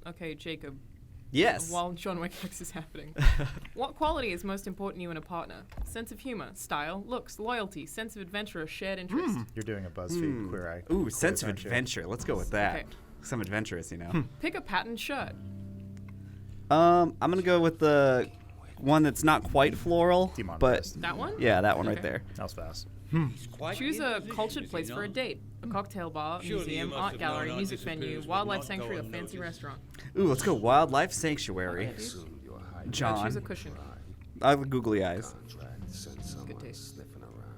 Okay, Jacob. Yes. While John Wick X is happening. What quality is most important to you in a partner? Sense of humor, style, looks, loyalty, sense of adventure, or shared interest? You're doing a BuzzFeed Queer Eye. Ooh, quiz, sense of aren't you? adventure. Let's go with that. Okay. Some adventurous, you know. Pick a patterned shirt. I'm gonna go with the one that's not quite floral, Demon but Fist. That one? yeah, that one right Okay. there. That was fast. Choose a cultured place for a date. A cocktail bar, museum, art gallery, music venue, wildlife sanctuary, or fancy restaurant. Ooh, let's go wildlife sanctuary. Okay, dude. John. Choose a cushion. I have googly eyes. Good taste.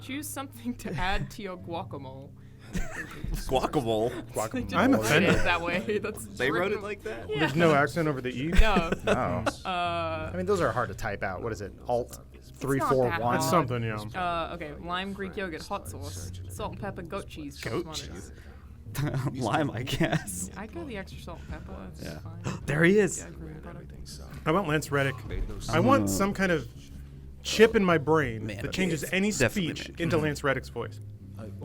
Choose something to add to your guacamole. Guacamole. They just I'm wrote offended. it that way. That's They wrote written- it like that? Yeah. There's no accent over the E. No. No. Uh, I mean, those are hard to type out. What is it? Alt not 341. that That's hard. something, yeah. okay, lime Greek yogurt, hot sauce, salt and pepper, goat cheese. Goat Cooked cheese? Lime, I guess. I'd go the extra salt and pepper. That's Yeah. fine. There he is. Yeah, green butter. I want Lance Reddick. I want some kind of chip in my brain Man, that changes any definitely speech man. into Lance Reddick's voice.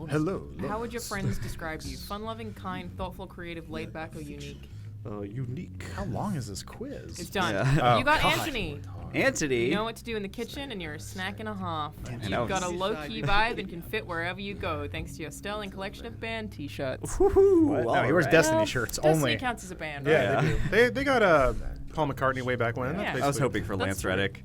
Hello. How would your friends describe you? Fun-loving, kind, thoughtful, creative, laid-back, or unique? Unique. How long is this quiz? It's done. Yeah. You got God. Anthony. Anthony. You know what to do in the kitchen, and you're a snack and a half. I know. You've got a low-key vibe and can fit wherever you go, thanks to your sterling collection of band T-shirts. Woohoo. What? No, all he wears right. Destiny Well, shirts Destiny only. counts as a band, Yeah, right? they do. They got Paul McCartney way back when. Yeah. That's I was basically- hoping for That's Lance true. Reddick.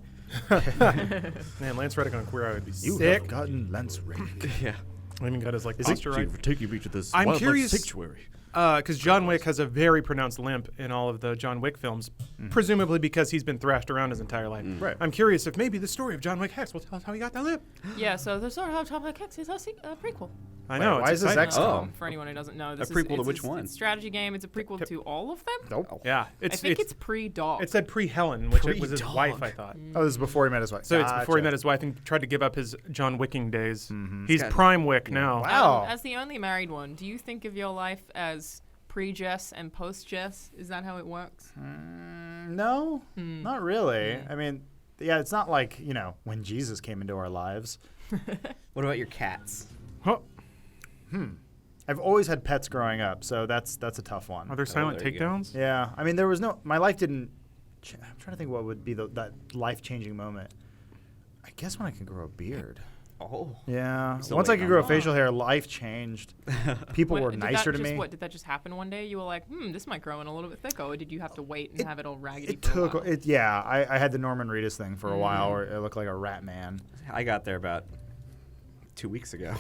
Man, Lance Reddick on Queer Eye would be You sick. have gotten Lance Reddick. Yeah. I even got his like Is it posture right. for taking me to this I'm wildlife curious- sanctuary. Because John Wick has a very pronounced limp in all of the John Wick films, presumably because he's been thrashed around his entire life. Right. I'm curious if maybe the story of John Wick Hex will tell us how he got that limp. Yeah, so the story of Top X is a prequel. I know. why it's is this exciting. X? For anyone who doesn't know, this prequel is, to it's- which it's- one? It's a strategy game. It's a prequel to all of them. Nope. Yeah, I think it's pre-Dog. It said pre-Helen, which it was his Pre-dog. wife, I thought. Oh, this is before he met his wife. So it's before he Gotcha. met his wife and tried to give up his John Wicking days. He's got- prime Wick now. Wow. As the only married one, do you think of your life as pre-Jess and post-Jess? Is that how it works? No, not really. I mean, yeah, it's not like, when Jesus came into our lives. What about your cats? Huh. I've always had pets growing up, so that's a tough one. Are there silent there you go. takedowns? Yeah, I mean, my life didn't. I'm trying to think what would be that life-changing moment. I guess when I could grow a beard. Oh. Yeah, Still once I waiting could on grow that. facial hair, life changed. People were Did nicer that to just, me. What, did that just happen one day? You were like, this might grow in a little bit thicker, or did you have to wait and have it all raggedy It for a took while? it. Yeah, I had the Norman Reedus thing for a while, where it looked like a rat man. I got there about 2 weeks ago.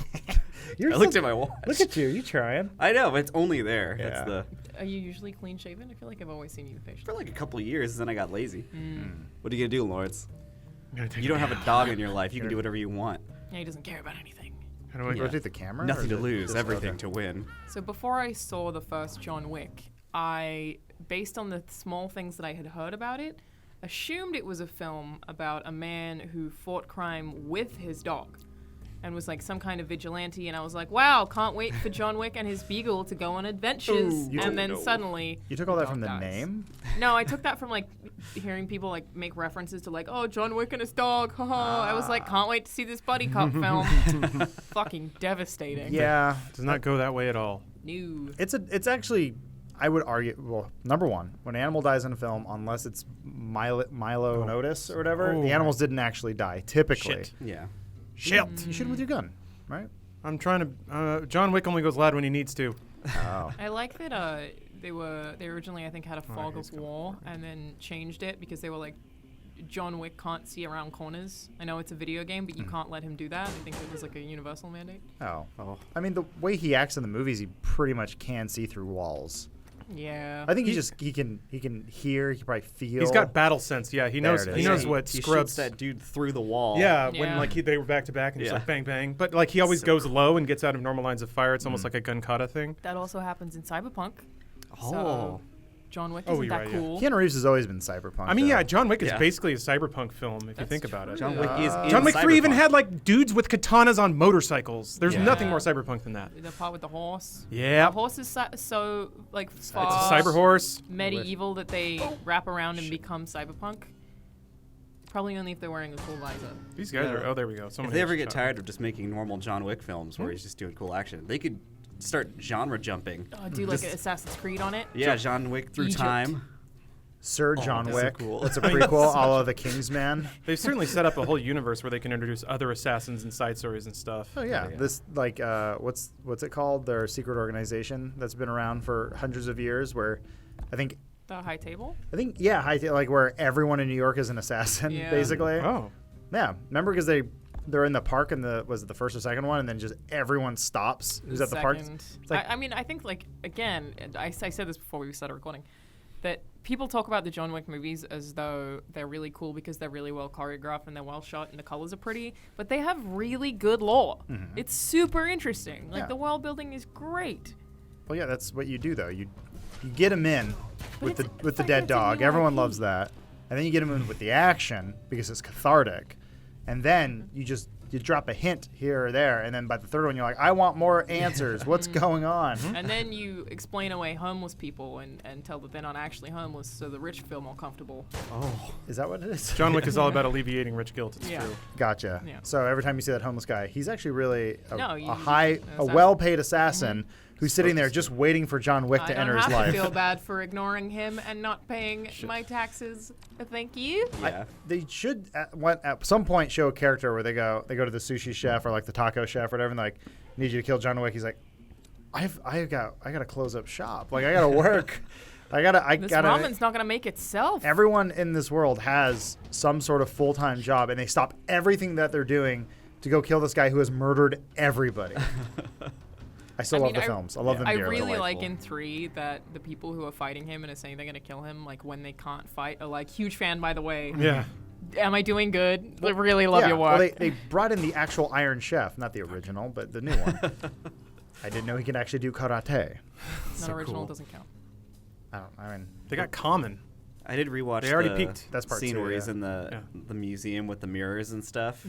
You're I looked at my watch. Look at you trying. I know, but it's only there. Yeah. It's the Are you usually clean-shaven? I feel like I've always seen you facial. for like a couple of years, then I got lazy. What are you gonna do, Lawrence? I'm gonna take You don't have a dog in your life. You can do whatever you want. Yeah, he doesn't care about anything. How do I Go through the camera. Nothing or to is it lose, just- everything okay. to win. So before I saw the first John Wick, I, based on the small things that I had heard about it, assumed it was a film about a man who fought crime with his dog and was like some kind of vigilante. And I was like, wow, can't wait for John Wick and his beagle to go on adventures. You And then suddenly... You took all that dog from the dies. name? No, I took that from like hearing people like make references to like, oh, John Wick and his dog. Haha. I was like, can't wait to see this buddy cop film. Fucking devastating. Yeah, Does not go that way at all. No. it's actually. I would argue. Well, number one, when an animal dies in a film, unless it's Milo Notice or whatever, Oh. the animals didn't actually die. Typically, Shit. Yeah. Shit. you shoot him with your gun, right? I'm trying to. John Wick only goes loud when he needs to. Oh, I like that they originally I think had a fog of war and then changed it because they were like John Wick can't see around corners. I know it's a video game, but you can't let him do that. I think it was like a universal mandate. oh. Oh. I mean, the way he acts in the movies, he pretty much can see through walls. Yeah. I think he can hear. He can probably feel. He's got battle sense. Yeah, he There knows. it He is. knows He- what he scrubs. shoots that dude through the wall. Yeah, when Yeah. like they were back to back and just Yeah. like bang bang. But like he always So goes cool. low and gets out of normal lines of fire. It's almost like a gun kata thing. that also happens in Cyberpunk. Oh. So John Wick Oh, isn't you're that right, yeah. cool. Keanu Reeves has always been cyberpunk. I mean, though. yeah, John Wick is Yeah. basically a cyberpunk film if you That's think about it. true. John Wick is in John Wick 3 even Cyberpunk. had like dudes with katanas on motorcycles. There's Yeah. nothing more cyberpunk than that. The part with the horse. Yeah. The horse is so like It's a far cyber horse. medieval that they wrap around and become cyberpunk. Probably only if they're wearing a cool visor. These guys are. Oh, there we go. If Someone they ever just get shot tired of just making normal John Wick films where he's just doing cool action, they could start genre jumping. Do like Just- Assassin's Creed on it. Yeah, John Wick through Egypt. time. Sir John that's so Wick. cool. It's a prequel, all of the Kingsman. They've certainly set up a whole universe where they can introduce other assassins and side stories and stuff. Oh yeah, yeah. this like what's it called? Their secret organization that's been around for hundreds of years. Where I think The High Table? like where everyone in New York is an assassin, Yeah. basically. Oh. Yeah, remember because they're in the park and was it the first or second one, and then just everyone stops who's at the park. Second. It's like- I mean, I think, like, again, I said this before we started recording, that people talk about the John Wick movies as though they're really cool because they're really well choreographed and they're well shot and the colors are pretty, but they have really good lore. It's super interesting. Like, Yeah. the world building is great. Well, yeah, that's what you do though. You get them in But with the like dead it's a dog. new Everyone IP. loves that, and then you get them in with the action because it's cathartic, and then you drop a hint here or there, and then by the third one you're like, I want more answers. What's going on? And then you explain away homeless people and tell that they're not actually homeless so the rich feel more comfortable. Oh, Is that what it is? John Wick is all about alleviating rich guilt. It's Yeah. true. Gotcha. Yeah. So every time you see that homeless guy, he's actually really No, a well-paid assassin who's sitting there Supposed just waiting for John Wick I to don't enter his have life. to feel bad for ignoring him and not paying my taxes. Thank you. yeah. They should at some point show a character where they go to the sushi chef or like the taco chef or whatever, and they're like, need you to kill John Wick. He's like, I gotta close up shop. Like I gotta work. I This gotta. ramen's not gonna make itself. Everyone in this world has some sort of full-time job, and they stop everything that they're doing to go kill this guy who has murdered everybody. I still love the films. I love them I dearly. really like Delightful. in 3 that the people who are fighting him and are saying they're gonna kill him, like when they can't fight, are like, huge fan, by the way. Yeah. Am I doing good? I really love your Well, work. they brought in the actual Iron Chef, not the original, but the new one. I didn't know he could actually do karate. Not so original cool. doesn't count. I mean, They got Common. I did rewatch. They already the peaked. That's part scene two, where yeah. he's in the Yeah. the museum with the mirrors and stuff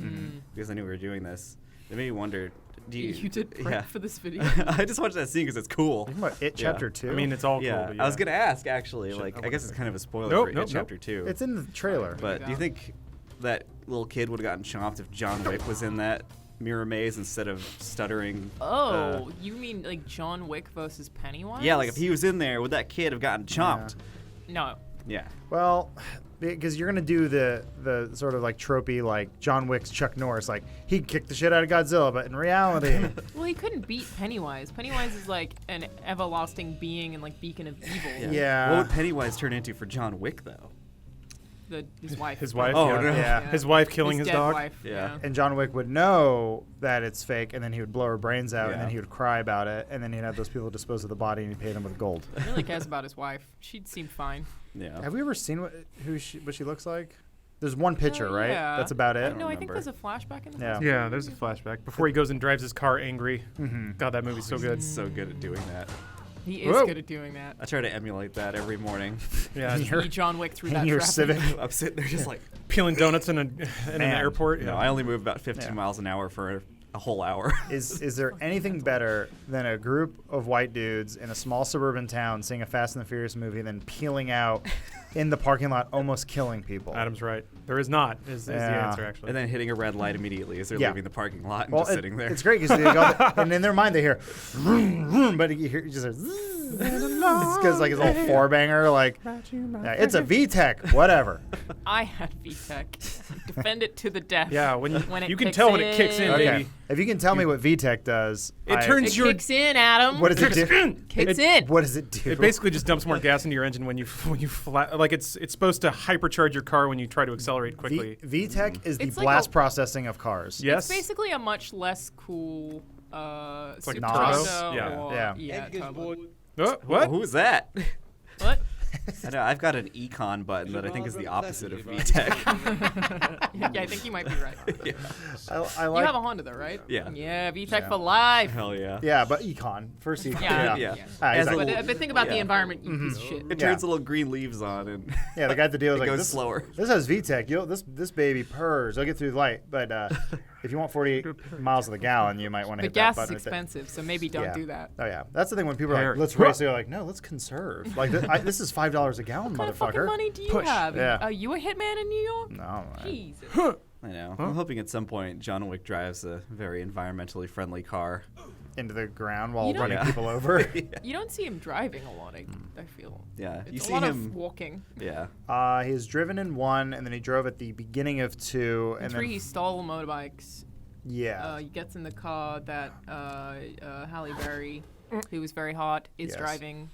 because I knew we were doing this. It made me wonder. Do You did prep yeah. for this video. I just watched that scene because it's cool. talking about It Yeah. Chapter 2? I mean, it's all Yeah, cool. But I was gonna ask actually. Shit, Like, I I guess wouldn't it's kind of a spoiler Nope, for It nope, Chapter 2. it's in the trailer. But do you think that little kid would have gotten chomped if John Wick was in that mirror maze instead of stuttering? Oh, you mean like John Wick versus Pennywise? Yeah, like if he was in there, would that kid have gotten chomped? No. Yeah. Well, because you're going to do the sort of like tropey, like John Wick's Chuck Norris, like he kicked the shit out of Godzilla, but in reality, Well, he couldn't beat Pennywise. Pennywise is like an everlasting being and like beacon of evil. Yeah. What would Pennywise turn into for John Wick though? His wife. His wife. Oh, yeah. no. Yeah. His wife killing his dead dog. Wife. Yeah. and John Wick would know that it's fake, and then he would blow her brains out, and then Yeah. he would cry about it, and then he'd have those people dispose of the body, and he paid them with gold. He really cares about his wife. She seemed fine. Yeah. Have we ever seen what she looks like? There's one picture, right? Yeah. That's about it. No, I think remember. there's a flashback in the Yeah. first Yeah, there's a flashback before he goes and drives his car angry. Mhm. God, that movie's so good. He's so good at doing that. He is Whoa. good at doing that. I try to emulate that every morning. Yeah, You're- He John Wick through in that your traffic. Civic. I'm sitting there just like, peeling donuts in an airport. you know, Yeah. I only move about 15 Yeah. miles an hour for a whole hour. Is there anything better than a group of white dudes in a small suburban town seeing a Fast and the Furious movie and then peeling out in the parking lot, almost killing people? Adam's right. There is not. Is the Yeah. answer actually? And then hitting a red light immediately as they're Yeah. leaving the parking lot and Well, just sitting there. it's great because and in their mind they hear, vroom, vroom, but you hear just a zzz. It's because like his old four banger, like yeah, it's a VTEC, whatever. I had VTech. Defend it to the death. Yeah, when it you can kicks tell when it kicks in, in. Okay, baby. if you can tell me what VTEC does, It It turns your. kicks in, Adam. What does it do? Kicks It- in. What does it do? It basically just dumps more gas into your engine when you flat. Like it's supposed to hypercharge your car when you try to accelerate quickly. VTEC is the It's like blast a- processing of cars. Yes. It's basically a much less cool like Super Nos? Turbo Yeah. or- Yeah. Turbo. Oh, what? Who's that? What? I know, I've got an econ button that I think is the opposite of VTEC. Yeah, I think you might be right. Yeah. I You like. have a Honda though, right? Yeah. Yeah, VTech Yeah. for life. Hell yeah. Yeah, but econ first econ. Yeah. Yeah. Ah, he's As like- a But, little- but think about the yeah. environment, you piece of shit. It Yeah. turns little green leaves on and Yeah, the guy at the deal was it like, goes this, slower. this has VTEC. This baby purrs. I'll get through the light. But if you want 48 miles of the gallon, you might want to The hit gas that is button. right there. expensive, so maybe don't Yeah. do that. Oh yeah, that's the thing when people are Harry. like, "Let's race." They're like, "No, let's conserve." Like this is $5 a gallon, What kind of fucking motherfucker. money do you Push. have? Yeah. Are you a hitman in New York? No, Jesus. I know. I'm hoping at some point John Wick drives a very environmentally friendly car. into the ground while You don't- running Yeah. people over. You don't see him driving a lot. I feel. Yeah, you It's see a lot him. of walking. Yeah, He's driven in 1, and then he drove at the beginning of 2, In and 3, then he stole motorbikes. yeah. He gets in the car that Halle Berry, who was very hot, is Yes. driving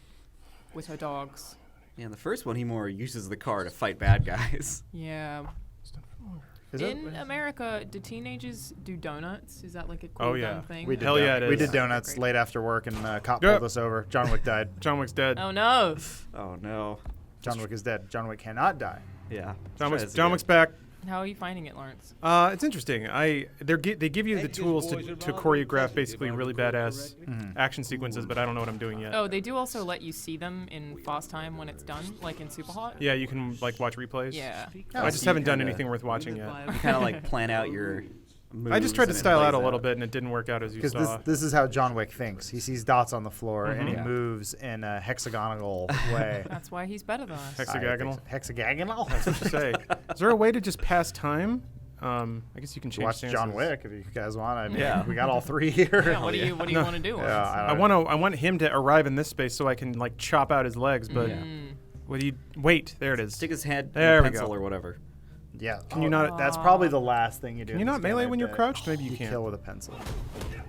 with her dogs. yeah. In the first one, he more uses the car to fight bad guys. Yeah. Is it? In America, do teenagers do donuts? Is that like a cool Oh, yeah. dumb thing? We did Hell yeah, we it did is. donuts Great. late after work, and cop Yep. pulled us over. John Wick died. John Wick's dead. Oh no. Oh no. John Wick is dead. John Wick cannot die. Yeah. John Try Wick's, this John again. Wick's back. How are you finding it, Lawrence? It's interesting. They give you the tools to choreograph basically really badass action sequences, but I don't know what I'm doing yet. Oh, they do also let you see them in fast time when it's done, like in Super Hot. Yeah, you can like watch replays. Yeah. I just so you haven't done kinda- anything worth watching yet. Kind of like plan out your moves. I just tried to and it style out plays a little bit, and it didn't work out as you Because saw. this is how John Wick thinks. He sees dots on the floor, and he Yeah. moves in a hexagonal way. That's why he's better than us. Hexagonal. Hexagonal? That's what you say. Is there a way to just pass time? I guess you can change Watch stances. John Wick if you guys want. I mean, Yeah. we got all 3 here. Yeah, what do you want to do? Lawrence? Yeah, I want him to arrive in this space so I can like chop out his legs, but Yeah. would he wait? There it is. Stick his head in There a we pencil go. or whatever. Yeah. Can you not- That's probably the last thing you do. Can you in not this game, melee I when you're bet. crouched? Maybe you You can. kill with a pencil.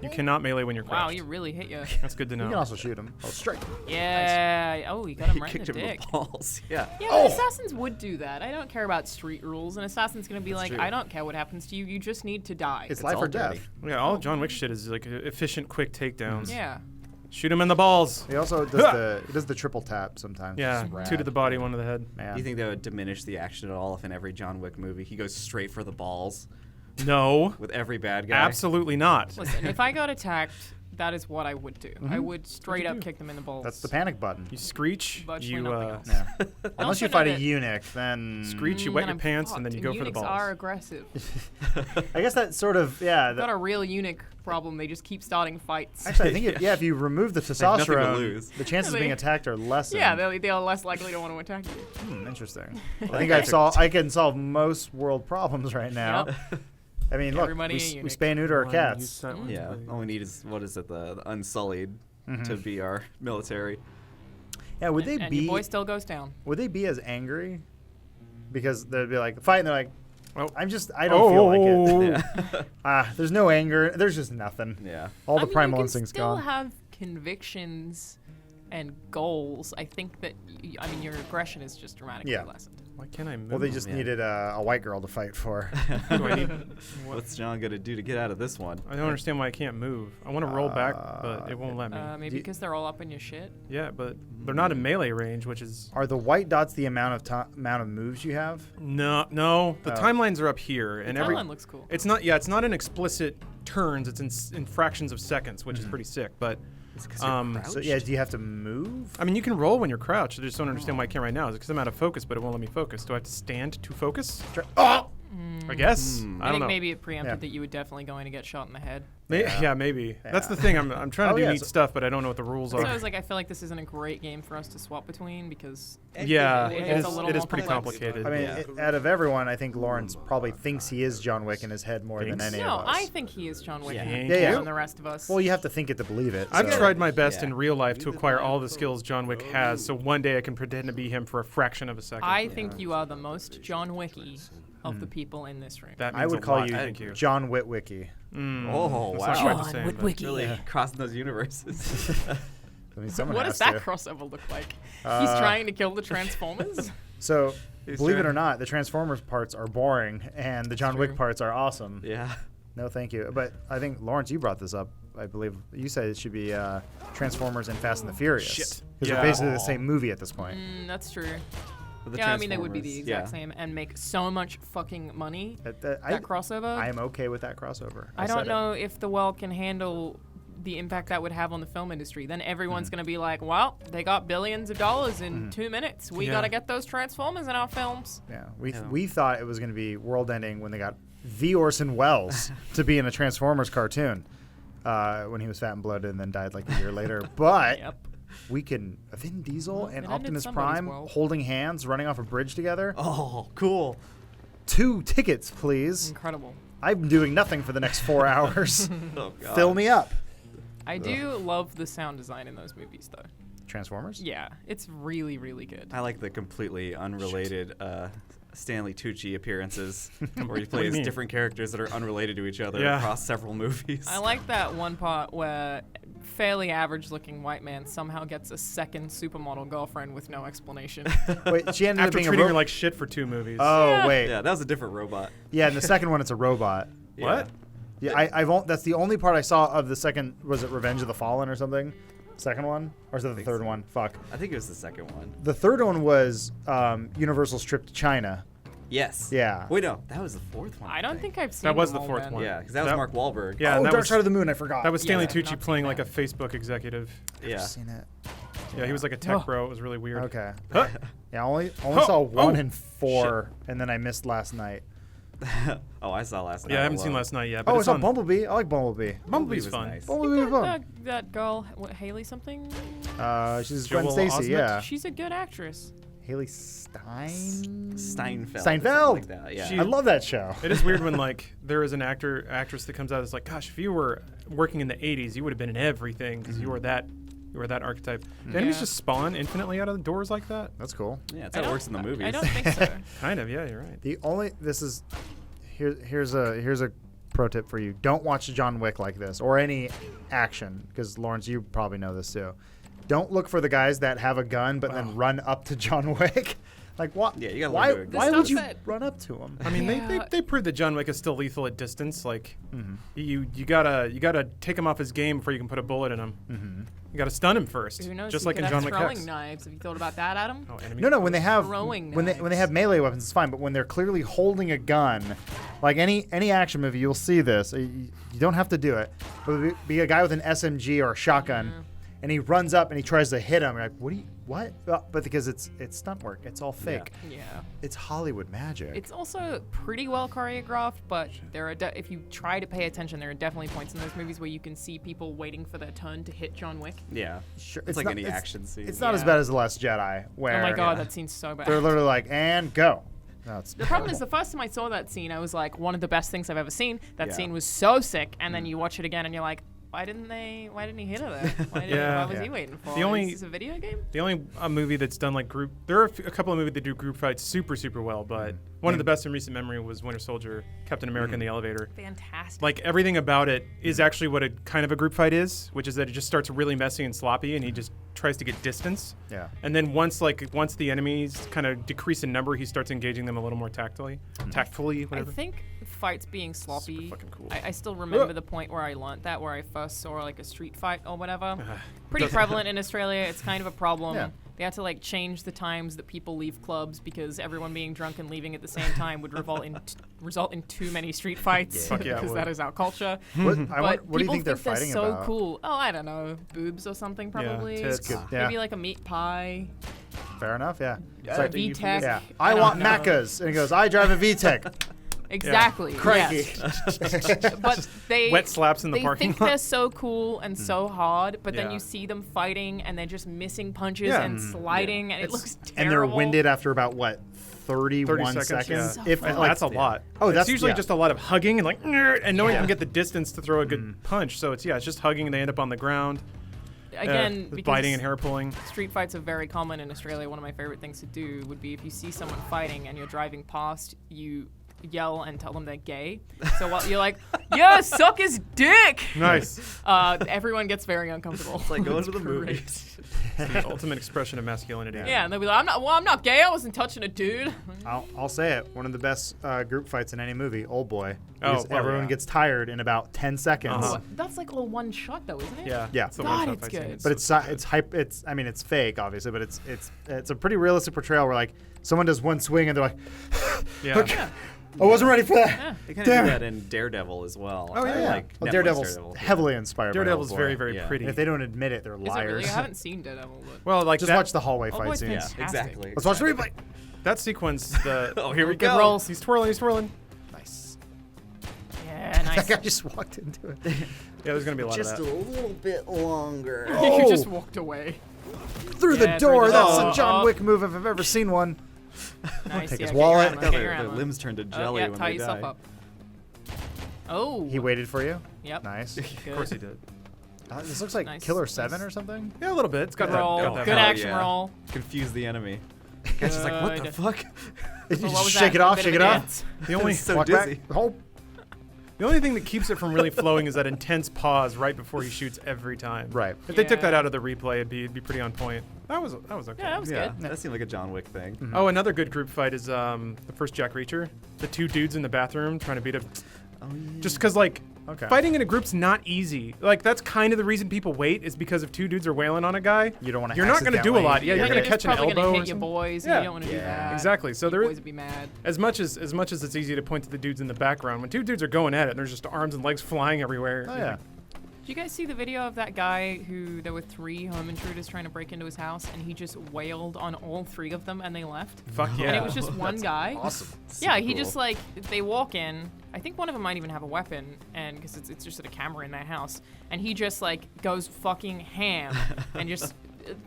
You cannot melee when you're Wow, crouched. you really hit you. That's good to You can know. also shoot him. Oh, straight. Yeah. Oh, you got him He right in kicked the him in dick. the balls. Yeah. Yeah, but assassins would do that. I don't care about street rules. An assassin's gonna be like, true. I don't care what happens to you. You just need to die. It's It's life all or death. dirty. Yeah, all John Wick shit is like efficient, quick takedowns. Yeah. Shoot him in the balls. He also does the triple tap sometimes. Yeah, It's rad. 2 to the body, 1 to the head. Man. Do you think that would diminish the action at all if in every John Wick movie he goes straight for the balls No, with every bad guy? absolutely not. Listen, if I got attacked, that is what I would do. I would straight up do? kick them in the balls. That's the panic button. You screech. Virtually You nothing else. Yeah. Unless also you know fight a that- eunuch, then screech. You wet Then your I'm pants and then fucked. you go for the Eunuchs balls. are aggressive. I guess that sort of Got that, a real eunuch problem. They just keep starting fights. actually I think if you remove the have nothing to testosterone, lose. the chances of They- being attacked are lessened. Yeah, they are less likely to want to attack you. Interesting. I think I can solve most world problems right now. Yep. I mean, look, Everybody a we eunuch. spay and neuter our cats. Yeah. All we need is what is it? The Unsullied Mm-hmm. to be our military. Yeah, would they And be your boy still goes down. would they be as angry? Because they'd be like fight, and they're like, Oh. I don't feel like it. Yeah. There's no anger. There's just nothing. Yeah. All I the mean, primal you can instincts still gone. have convictions and goals. I think that your aggression is just dramatically Yeah. lessened. Why can't I move? Well, they just Yeah. needed a white girl to fight for. Do I need? What's John gonna do to get out of this one? I don't understand why I can't move. I want to roll back, but it won't let me. Maybe Do you- because they're all up in your shit. Yeah, but they're not in melee range, which is Are the white dots the amount of moves you have? no. The Oh. timelines are up here, and every. Timeline looks cool. It's not. Yeah, it's not an explicit turns. It's in fractions of seconds, which is pretty sick. But It's 'cause you're So crouched? yeah, do you have to move? I mean, you can roll when you're crouched. I just don't understand why I can't right now. Is it because I'm out of focus, but it won't let me focus? Do I have to stand to focus? Oh! I guess. Mm. I I don't think know. maybe it preempted Yeah. that you were definitely going to get shot in the head. Yeah, maybe. That's the Yeah. thing. I'm trying to Oh, do yeah, neat so- stuff, but I don't know what the rules So are. I was like, I feel like this isn't a great game for us to swap between because Yeah, It's it is, a little it is more pretty complex. complicated. I mean, Yeah. out of everyone, I think Lawrence probably thinks he is John Wick in his head more than Thinks? any no, of us. I think he is John Wick Yeah. more Yeah. than the rest of us. Well, you have to think it to believe it. I've so- tried my best Yeah. in real life to acquire all the skills John Wick has, so one day I can pretend to be him for a fraction of a second. I think you are the most John Wicky of the people in this room. that I means would a call lot, you thank you. John Witwicky. Oh, That's wow. not quite the same, but- Witwicky. Really crossing those universes. I mean, someone What has does that to. crossover look like? He's trying to kill the Transformers? So, He's believe it trying- or not, the Transformers parts are boring, and the John Wick true. parts are awesome. yeah. No, thank you. But I think Lawrence, you brought this up. I believe you said it should be Transformers and Fast and the Furious. Shit. Because Yeah. they're basically the same movie at this point. That's true. But the Yeah, I mean, they would be the Transformers, exact yeah. same and make so much fucking money. That crossover. I am okay with that crossover. I said don't it. know if the world can handle the impact that would have on the film industry. Then everyone's Mm-hmm. going to be like, well, they got billions of dollars in 2 minutes. We Yeah. got to get those Transformers in our films. Yeah, Yeah. we thought it was going to be world-ending when they got the Orson Welles to be in a Transformers cartoon when he was fat and bloated and then died like a year later. But Yep. we can Vin Diesel and it ended Optimus somebody's Prime world. holding hands, running off a bridge together. Oh, cool. 2 tickets, please. Incredible. I'm doing nothing for the next 4 hours. Oh, God. Fill me up. I do love the sound design in those movies, though. Transformers? Yeah, it's really, really good. I like the completely unrelated Stanley Tucci appearances where he What do plays you mean? different characters that are unrelated to each other Yeah. across several movies. I like that one part where fairly average-looking white man somehow gets a second supermodel girlfriend with no explanation. Wait, she ended up After being treating a her like shit for 2 movies. Oh, Yeah. wait. Yeah, that was a different robot. Yeah, in the second one, it's a robot. Yeah. What? Yeah, that's the only part I saw of the second. Was it Revenge of the Fallen or something? Second one, or is it the think third so. one? Fuck. I think it was the second one. The third one was Universal's trip to China. Yes. Yeah. Wait, no, that was the fourth one. I don't think I've seen That was them the all fourth then. one. Yeah, because that was That- Mark Wahlberg. Yeah, oh, and that Dark was, Side of the Moon. I forgot. that was Stanley Yeah, I've Tucci not playing seen like a that. Facebook executive. Yeah. I've seen it. Yeah, he was like a tech Oh. bro. It was really weird. Okay. Huh? Yeah, I only Oh, saw one oh, and 4, and then I missed last night. Oh, I saw last night. Yeah, I haven't seen alone. last night yet. But Oh, I it's saw on. Bumblebee. I like Bumblebee. Bumblebee's was fun. nice. Bumblebee was fun. That girl, what, Haley something? She's Gwen Joel Stacy. Osment? Yeah. She's a good actress. Haley Stein. Steinfeld. or Steinfeld. something Like that. Yeah. She- I love that show. It is weird when like there is an actress that comes out that's like, gosh, if you were working in the '80s, you would have been in everything because you were that archetype. Do enemies Yeah. just spawn infinitely out of the doors like that? That's cool. Yeah, that's I how it don't- works in the movies. I don't think so. Kind of. Yeah, you're right. The only here's a pro tip for you. Don't watch John Wick like this or any action because Lawrence, you probably know this too. Don't look for the guys that have a gun but then run up to John Wick. Like what? Yeah, you gotta why? learn to ignore Why it. would you The stuff that- run up to him? I mean, Yeah. they proved that John Wick is still lethal at distance. Like, you gotta take him off his game before you can put a bullet in him. Mm-hmm. You gotta stun him first, Who knows? just he like could in have John Wick throwing X. knives. Have you thought about that, Adam? Oh, enemy. No, when they have Throwing when they knives. have melee weapons, it's fine. But when they're clearly holding a gun, like any action movie, you'll see this. You don't have to do it, but it'd be a guy with an SMG or a shotgun, and he runs up and he tries to hit him. You're like, what? But because it's stunt work, it's all fake. Yeah. It's Hollywood magic. It's also pretty well choreographed, but there are if you try to pay attention, there are definitely points in those movies where you can see people waiting for their turn to hit John Wick. Yeah. Sure, It's like not- any action scene. It's not as Yeah. bad as The Last Jedi, where Oh my god, that scene's so bad. they're literally like, and go. No, it's The problem is, the first time I saw that scene, I was like, one of the best things I've ever seen. That Yeah. scene was so sick, and then you watch it again, and you're like, why didn't he hit her there? Yeah. Why was he Yeah. waiting for? The only- Is this a video game? The only movie that's done like group, there are a couple of movies that do group fights super well, but one of the best in recent memory was Winter Soldier, Captain America in the elevator. Fantastic. Like everything about it is actually what a kind of a group fight is, which is that it just starts really messy and sloppy, and he just tries to get distance. Yeah. And then once the enemies kind of decrease in number, he starts engaging them a little more tactfully, I whatever. think fights being sloppy. fucking cool. I still remember the point where I learned that, where I first saw like a street fight or whatever. Pretty prevalent in Australia. It's kind of a problem. Yeah. They had to like change the times that people leave clubs because everyone being drunk and leaving at the same time would result in too many street fights Fuck yeah, it because would. that is our culture. What, But what do you people think they're they're fighting so about? cool. Oh, I don't know, boobs or something probably. tits. Good. Yeah. Maybe like a meat pie. Fair enough. Yeah. Yeah, It's I like, think you VTEC. yeah. I I don't want know. Maccas, and he goes, I drive a VTEC. Exactly. Crikey. Yes. But they Wet slaps in the they parking think lot. they're so cool and so hard, but then Yeah. you see them fighting and they're just missing punches Yeah. and sliding, and it looks terrible. And they're winded after about what, 31 30 seconds, seconds? yeah. If So like, That's a lot. Oh, It's that's- usually yeah. just a lot of hugging and like, and no one Yeah. can get the distance to throw a good punch. So it's it's just hugging and they end up on the ground. Again, just because biting and hair pulling. street fights are very common in Australia. One of my favorite things to do would be if you see someone fighting and you're driving past, you yell and tell them they're gay. So while you're like, yeah, suck his dick. Nice. Everyone gets very uncomfortable. It's like going to the Great. movies. It's the ultimate expression of masculinity. Yeah, and they'll be like, I'm not gay. I wasn't touching a dude. I'll say it. One of the best group fights in any movie, Old Boy. Oh, Because well, everyone yeah. gets tired in about 10 seconds. Uh-huh. That's like all one shot though, isn't it? Yeah. Yeah. It's the God, one-shot it's fight scene. good. But it's hype. I mean, it's fake, obviously, but it's a pretty realistic portrayal where like someone does one swing and they're like, Yeah. okay, I wasn't ready for that. Yeah. They kind of Damn do it. that in Daredevil as well. Oh yeah, Like well, Netflix Daredevil's Daredevil. heavily inspired. Daredevil's by Old very, Boy. very Yeah. pretty. And if they don't admit it, they're Is it liars. really? I haven't seen Daredevil, but Well, like Just that, watch the hallway Old fight Boy's scenes. Yeah, fantastic. exactly. Let's watch the replay. that sequence. The Oh, here we Good go. rolls. He's twirling. Nice. Yeah, That nice. guy just walked into it. Yeah, there's gonna be a lot Just of a that. little bit longer. You just Oh. walked away. Through Yeah, the door. through the That's door. a John Oh. Wick move if I've ever seen one. Nice. take yeah, his get your wallet. ammo, Yeah, get their, your their ammo. limbs turn to jelly yeah, when tie they yourself die. up. Oh. He waited for you. Yep. Nice. Of course he did. This looks like Nice, Killer nice. 7 or something. Yeah, a little bit. It's got Roll. that. Got that Good vibe. action yeah. roll. Confuse the enemy. Catch is like, what the Good. fuck? You Well, what just was shake that? it off, A shake bit it of a off. dance? The only so Walk dizzy. back. Hold. the only thing that keeps it from really flowing is that intense pause right before he shoots every time. Right. If they took that Yeah. out of the replay, it'd be pretty on point. That was okay. Yeah, that was Yeah, good. that seemed like a John Wick thing. Oh, another good group fight is the first Jack Reacher. The two dudes in the bathroom trying to beat up. Oh, yeah. Just because, like, Okay. fighting in a group's not easy. Like, that's kind of the reason people wait is because if two dudes are wailing on a guy, You don't want to. you're not going to do a lot. Yeah, You're you're going to catch an probably elbow gonna or hit your something. boys. Yeah. And you don't want to do Yeah. that. Exactly. So Your there, boys would be mad. as much as it's easy to point to the dudes in the background, when two dudes are going at it, and there's just arms and legs flying everywhere. Oh you're yeah. like, Did you guys see the video of that guy who there were 3 home intruders trying to break into his house and he just wailed on all 3 of them and they left? Fuck yeah. And it was just one guy. Awesome. Yeah, he cool. just like they walk in. I think one of them might even have a weapon, and because it's just a camera in their house, and he just like goes fucking ham, and just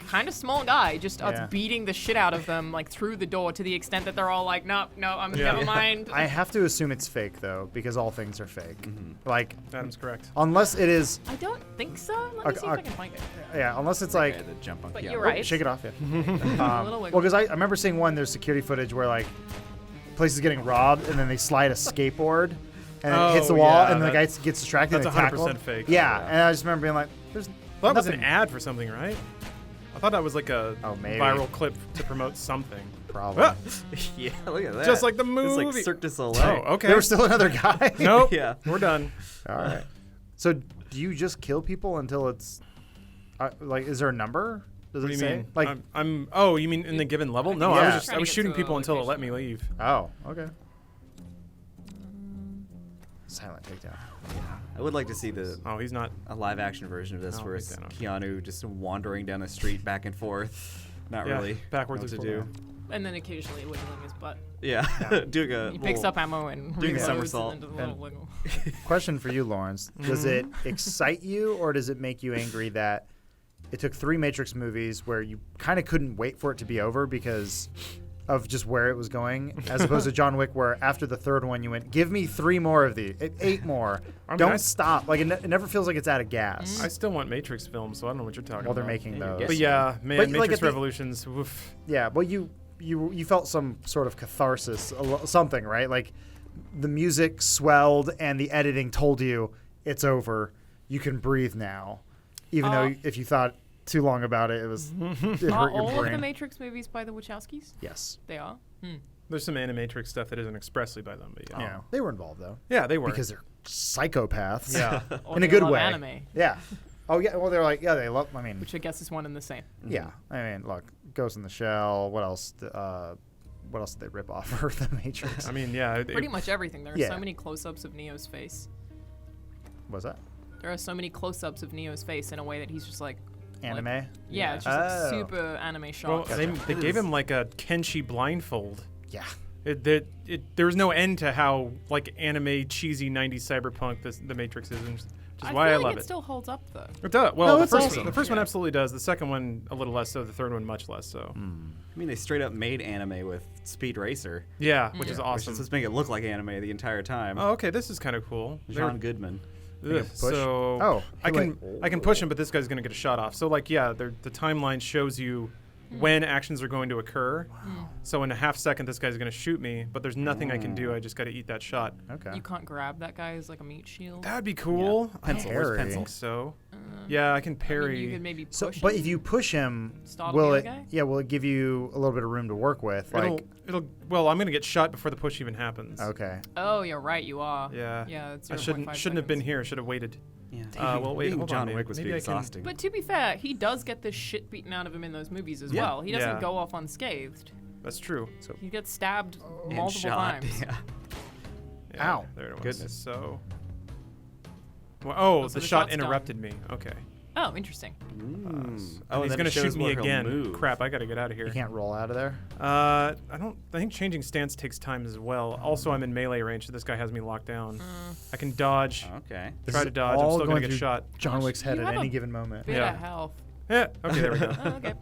kind of small guy just starts Yeah. beating the shit out of them like through the door to the extent that they're all like, no, I'm Yeah. never mind. I have to assume it's fake though, because all things are fake. Like, Adam's correct. unless it is, I don't think so. Let me Okay, see if I okay. can find it. yeah, unless it's like, Okay, the jump on But Keanu. you're right. shake it off, yeah. A little Well, wiggle. because I remember seeing one. There's security footage where like, place is getting robbed, and then they slide a skateboard, and it hits the Oh, wall, yeah, and the that- guy gets distracted. that's and they tackle 100% him. fake. Yeah, Yeah. and I just remember being like, "There's Well, that was nothing." an ad for something, right? I thought that was like a Oh, maybe. viral clip to promote something. Probably. Ah, Yeah, look at that. Just like the It's movie. like Cirque du Soleil. oh, okay. There was still another guy. Nope. Yeah. We're done. All right. So, do you just kill people until it's like? Is there a number? Does What do it you say? mean? Like, I'm. Oh, you mean in the given level? No, Yeah. I was Trying to get shooting to a people until it let location. me leave. oh, okay. Silent takedown. I would like to see Oh, he's not. a live action version of this Oh, where take it's that off. Keanu just wandering down the street back and forth, not Yeah, really backwards know or what to do. forward. And then occasionally wiggling his butt. Yeah, doing a He picks little- up ammo and doing a reloads somersault. and then does a little wiggle. Question for you, Lawrence. Does it excite you, or does it make you angry that it took 3 Matrix movies where you kind of couldn't wait for it to be over because of just where it was going, as opposed to John Wick, where after the 3rd one you went, give me 3 more of these, 8 more. I mean, Don't I- stop. Like it never feels like it's out of gas. I still want Matrix films, so I don't know what you're talking While they're about. making Yeah, you're those. But yeah, man, But, like, Matrix at the- Revolutions. Oof. Yeah, but you felt some sort of catharsis, something, right? Like the music swelled and the editing told you it's over. You can breathe now, even though if you thought too long about it, it was it Are hurt your all of the brain. Matrix movies by the Wachowskis? Yes, They are. There's some animatrix stuff that isn't expressly by them, but yeah. yeah, they were involved though Yeah, they were. because they're psychopaths. yeah. Or In a they good love way. Anime, Yeah. Oh yeah. Well, they're like they love. I mean, which I guess is one and the same. yeah. I mean, look, Ghost in the Shell. What else? What else did they rip off for the Matrix? I mean, yeah. Pretty much everything. There are Yeah. so many close-ups of Neo's face. Was that There are so many close-ups of Neo's face in a way that he's just like, anime? yeah, it's just like Oh. super anime well, shots. they gave him like a Kenshi blindfold. Yeah. There was no end to how like anime cheesy 90s cyberpunk the Matrix is, which is I why feel I like love it it. still holds up though. It does. Well, No, the it's first awesome. the first one Yeah. absolutely does. The second one a little less so. The third one much less so. I mean, they straight up made anime with Speed Racer, Yeah, which is which is awesome. supposed to make it look like anime the entire time. Oh, okay, this is kind of cool. John Goodman. Can you Ugh, push? so Oh, I he can went- I can push him, but this guy's gonna get a shot off. So like yeah, the timeline shows you when actions are going to occur. So in a half second, this guy's gonna shoot me, but there's nothing I can do. I just got to eat that shot. Okay. You can't grab that guy as like a meat shield. That'd be cool. Yeah. Pencil. Parry. Where's I pencil? think so. Yeah, I can I mean, parry. you could maybe push So, him. but if you push him, Startle will the it? other guy? Yeah, will it give you a little bit of room to work with? Like, it'll. Well, I'm gonna get shot before the push even happens. okay. Oh, you're right. You are. Yeah. Yeah. It's I 0.5 shouldn't have been seconds. here. Should have waited. Yeah. Well, wait, Being hold John on, maybe- Wick was maybe pretty I can- exhausting. But to be fair, he does get the shit beaten out of him in those movies as Yeah. well. He doesn't Yeah. go off unscathed. That's true. He gets stabbed And multiple shot. times. Yeah. Yeah, Ow. There it was. Goodness. So. Well, oh, so the the shot shot's done. interrupted me. Okay. Oh, interesting. And he's he's gonna shoot me again. Crap! I gotta get out of here. You can't roll out of there. I think changing stance takes time as well. Also, I'm in melee range, so this guy has me locked down. I can dodge. Okay. This Try is to dodge. I'm all still gonna going get through shot. John Wick's head You at have any a given moment. Bit Yeah. of health. Yeah. Okay. There we go. Oh, okay.